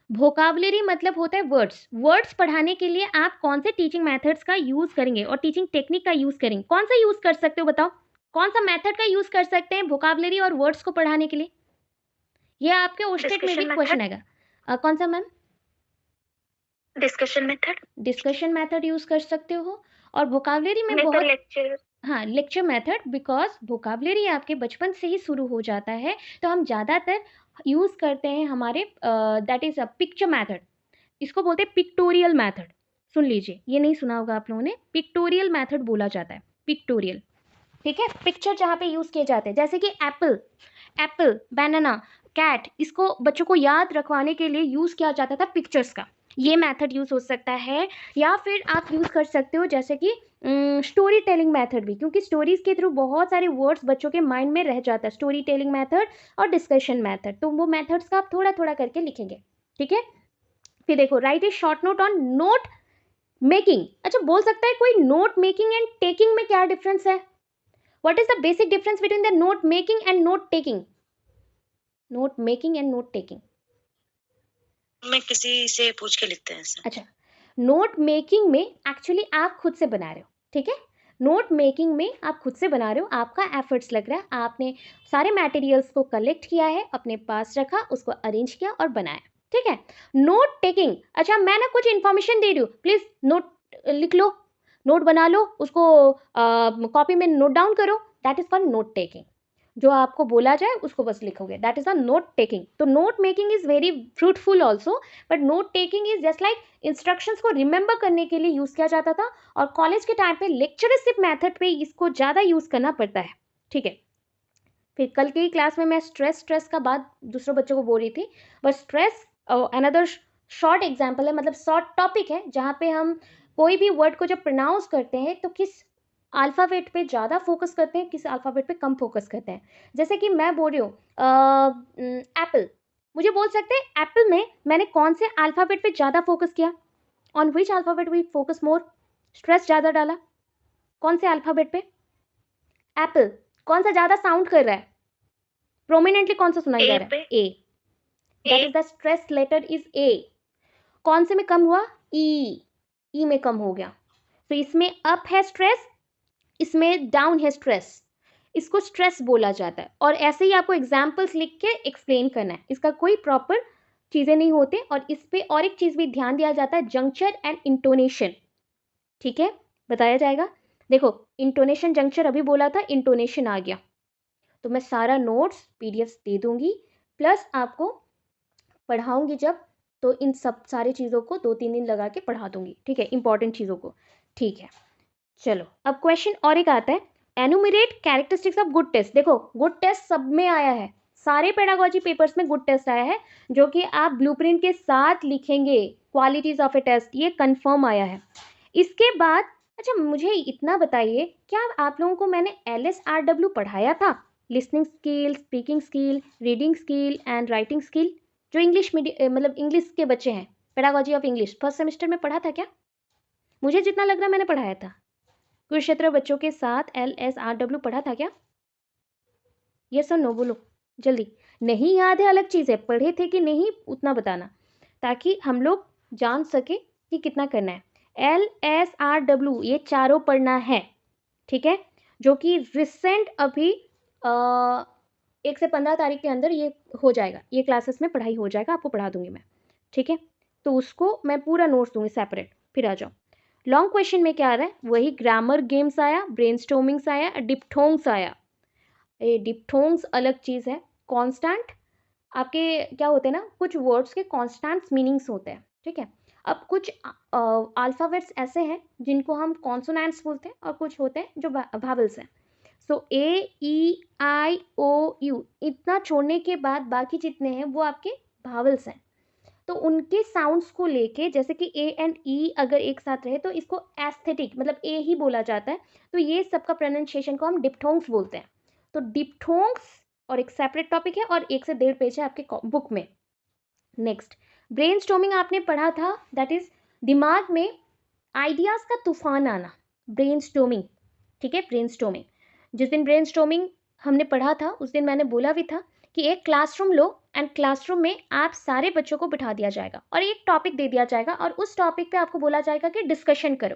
Vocabulary मतलब होता है वर्ड्स, वर्ड्स पढ़ाने के लिए आप कौन से टीचिंग मेथड्स का यूज करेंगे और टीचिंग टेक्निक का यूज करेंगे, कौन सा यूज कर सकते हो बताओ, कौन सा मेथड का यूज कर सकते हैं वोकाबुलरी और वर्ड्स को पढ़ाने के लिए? ये आपके ओस्टेट में भी क्वेश्चन आएगा। कौन सा ma'am? Discussion method. Discussion method use कर सकते हो, और वोकाबुलरी में बहुत लेक्चर। हाँ, लेक्चर मेथड, बिकॉज वोकाबुलरी आपके बचपन से ही शुरू हो जाता है, तो हम ज़्यादातर यूज़ करते हैं हमारे that is a picture method, इसको बोलते हैं पिक्टोरियल मेथड। सुन लीजिए, ये नहीं सुना होगा आप लोगों ने, पिक्टोरियल मेथड बोला जाता है, पिक्टोरियल, ठीक है। पिक्चर जहाँ पे यूज़ किए जाते हैं, जैसे कि एप्पल, एप्पल, बनाना, कैट, इसको बच्चों को याद रखवाने के लिए यूज़ किया जाता था पिक्चर्स का, ये मेथड यूज़ हो सकता है। या फिर आप यूज़ कर सकते हो जैसे कि स्टोरी टेलिंग मेथड भी, क्योंकि स्टोरीज के थ्रू बहुत सारे वर्ड्स बच्चों के माइंड में रह जाता है, स्टोरी टेलिंग मेथड और डिस्कशन मेथड, तो वो मेथड्स का आप थोड़ा थोड़ा करके लिखेंगे, ठीक है। फिर देखो, right a short note on note making. अच्छा, बोल सकता है कोई नोट मेकिंग एंड टेकिंग में क्या डिफरेंस है? What is the basic difference between the note making and note taking? Note making and note taking में किसी से पूछ के लिखते हैं सर। अच्छा, नोट मेकिंग में एक्चुअली आप खुद से बना रहे हो, ठीक है। नोट मेकिंग में आप खुद से बना रहे हो, आपका एफर्ट्स लग रहा है, आपने सारे मटेरियल्स को कलेक्ट किया है, अपने पास रखा, उसको अरेंज किया और बनाया, ठीक है। नोट टेकिंग, अच्छा मैं ना कुछ इन्फॉर्मेशन दे रही हूँ, प्लीज नोट लिख लो, नोट बना लो, उसको कॉपी में नोट डाउन करो, that is called note taking. जो आपको बोला जाए उसको बस लिखोगे, that is a note taking. तो note making is very fruitful also, but note taking is just like instructions को रिमेंबर करने के लिए यूज किया जाता था, और कॉलेज के टाइम पे लेक्चरशिप मेथड पे इसको ज़्यादा यूज करना पड़ता है, ठीक है। फिर कल की क्लास में मैं स्ट्रेस का बात दूसरों बच्चों को बोल रही थी, but stress another short example है, मतलब शॉर्ट टॉपिक है, जहाँ पे हम कोई भी वर्ड को जब प्रोनाउंस करते हैं तो किस अल्फ़ाबेट पे ज़्यादा फोकस करते हैं, किस अल्फ़ाबेट पे कम फोकस करते हैं। जैसे कि मैं बोल रही हूँ एप्पल, मुझे बोल सकते हैं एप्पल में मैंने कौन से अल्फ़ाबेट पे ज़्यादा फोकस किया, on which alphabet we focus more, stress ज़्यादा डाला, कौन से अल्फ़ाबेट पे? एप्पल कौन सा ज़्यादा साउंड कर रहा है, प्रोमिनेंटली कौन सा सुनाई दे रहा है? A, that is the stress letter is A. कौन से में कम हुआ? ई में कम हो गया, तो इसमें अप है स्ट्रेस, इसमें डाउन है स्ट्रेस, इसको स्ट्रेस बोला जाता है। और ऐसे ही आपको एग्जाम्पल्स लिख के एक्सप्लेन करना है, इसका कोई प्रॉपर चीज़ें नहीं होते। और इस पे और एक चीज़ भी ध्यान दिया जाता है, जंक्चर एंड इंटोनेशन, ठीक है, बताया जाएगा। देखो, इंटोनेशन जंक्चर अभी बोला था, इंटोनेशन आ गया, तो मैं सारा नोट्स पीडीएफ दे दूंगी, प्लस आपको पढ़ाऊंगी जब, तो इन सब सारी चीज़ों को 2-3 दिन लगा के पढ़ा दूंगी, ठीक है, इंपॉर्टेंट चीज़ों को, ठीक है। चलो, अब क्वेश्चन और एक आता है, enumerate characteristics of good test. देखो, गुड टेस्ट सब में आया है, सारे पेडागोजी पेपर्स में गुड टेस्ट आया है, जो कि आप ब्लूप्रिंट के साथ लिखेंगे, क्वालिटीज ऑफ ए टेस्ट, ये कंफर्म आया है। इसके बाद अच्छा मुझे इतना बताइए, क्या आप लोगों को मैंने LSRW पढ़ाया था? Listening skill, speaking skill, reading skill and writing skill, जो इंग्लिश मतलब इंग्लिश के बच्चे हैं, pedagogy of English first semester में पढ़ा था क्या? मुझे जितना लग रहा है मैंने पढ़ाया था। कुरुक्षेत्र बच्चों के साथ LSRW पढ़ा था क्या? यस और नो बोलो जल्दी। नहीं याद है अलग चीज़ है, पढ़े थे कि नहीं उतना बताना, ताकि हम लोग जान सके कि कितना करना है। LSRW ये चारों पढ़ना है, ठीक है, जो कि रिसेंट अभी 1 से 15 तारीख के अंदर ये हो जाएगा, ये क्लासेस में पढ़ाई हो जाएगा, आपको पढ़ा दूंगी मैं, ठीक है। तो उसको मैं पूरा नोट्स दूंगी सेपरेट। फिर आ जाओ, लॉन्ग क्वेश्चन में क्या आ रहा है, वही ग्रामर गेम्स आया, ब्रेनस्टॉर्मिंग्स आया, डिप्थोंग्स आया। ये डिप्थोंग्स अलग चीज़ है, कॉन्स्टेंट आपके क्या होते हैं ना, कुछ वर्ड्स के कॉन्स्टेंट्स मीनिंग्स होते हैं, ठीक है। अब कुछ अल्फ़ाबेट्स ऐसे हैं जिनको हम कॉन्सोनेंट्स बोलते हैं, और कुछ होते हैं जो वावल्स हैं। सो AEIOU इतना छोड़ने के बाद बाकी जितने हैं वो आपके वावल्स हैं। तो उनके साउंड्स को लेके, जैसे कि A एंड E अगर एक साथ रहे तो इसको एस्थेटिक मतलब A ही बोला जाता है, तो ये सबका प्रोनाउंसिएशन को हम डिप्थोंग्स बोलते हैं। तो डिप्थोंग्स और एक सेपरेट टॉपिक है, और 1 से 1.5 पेज है आपके बुक में। नेक्स्ट, ब्रेनस्टॉर्मिंग आपने पढ़ा था, दैट इज दिमाग में आइडियाज का तूफान आना, ब्रेनस्टॉर्मिंग, ठीक है, ब्रेनस्टॉर्मिंग। जिस दिन ब्रेनस्टॉर्मिंग हमने पढ़ा था उस दिन मैंने बोला भी था कि एक क्लासरूम लो, एंड क्लासरूम में आप सारे बच्चों को बिठा दिया जाएगा और एक टॉपिक दे दिया जाएगा, और उस टॉपिक पे आपको बोला जाएगा कि डिस्कशन करो।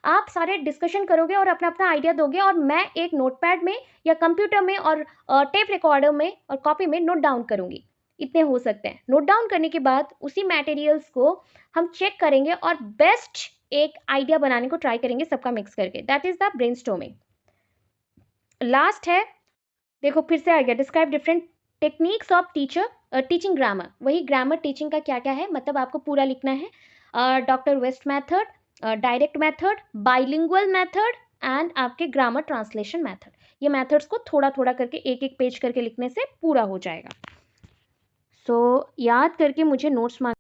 आप सारे डिस्कशन करोगे और अपना अपना आइडिया दोगे, और मैं एक नोटपैड में या कंप्यूटर में और टेप रिकॉर्डर में और कॉपी में नोट डाउन करूंगी। इतने हो सकते हैं। नोट डाउन करने के बाद उसी मटेरियल्स को हम चेक करेंगे और बेस्ट एक आइडिया बनाने को ट्राई करेंगे सबका मिक्स करके, that is the brainstorming. Last है, देखो फिर से आ गया, describe different techniques of teaching grammar. वही ग्रामर टीचिंग का क्या क्या है, मतलब आपको पूरा लिखना है। Doctor waste method, direct method, bilingual method and आपके ग्रामर ट्रांसलेशन मेथड। ये मेथड्स को थोड़ा थोड़ा करके एक एक पेज करके लिखने से पूरा हो जाएगा। सो याद करके मुझे नोट्स मांग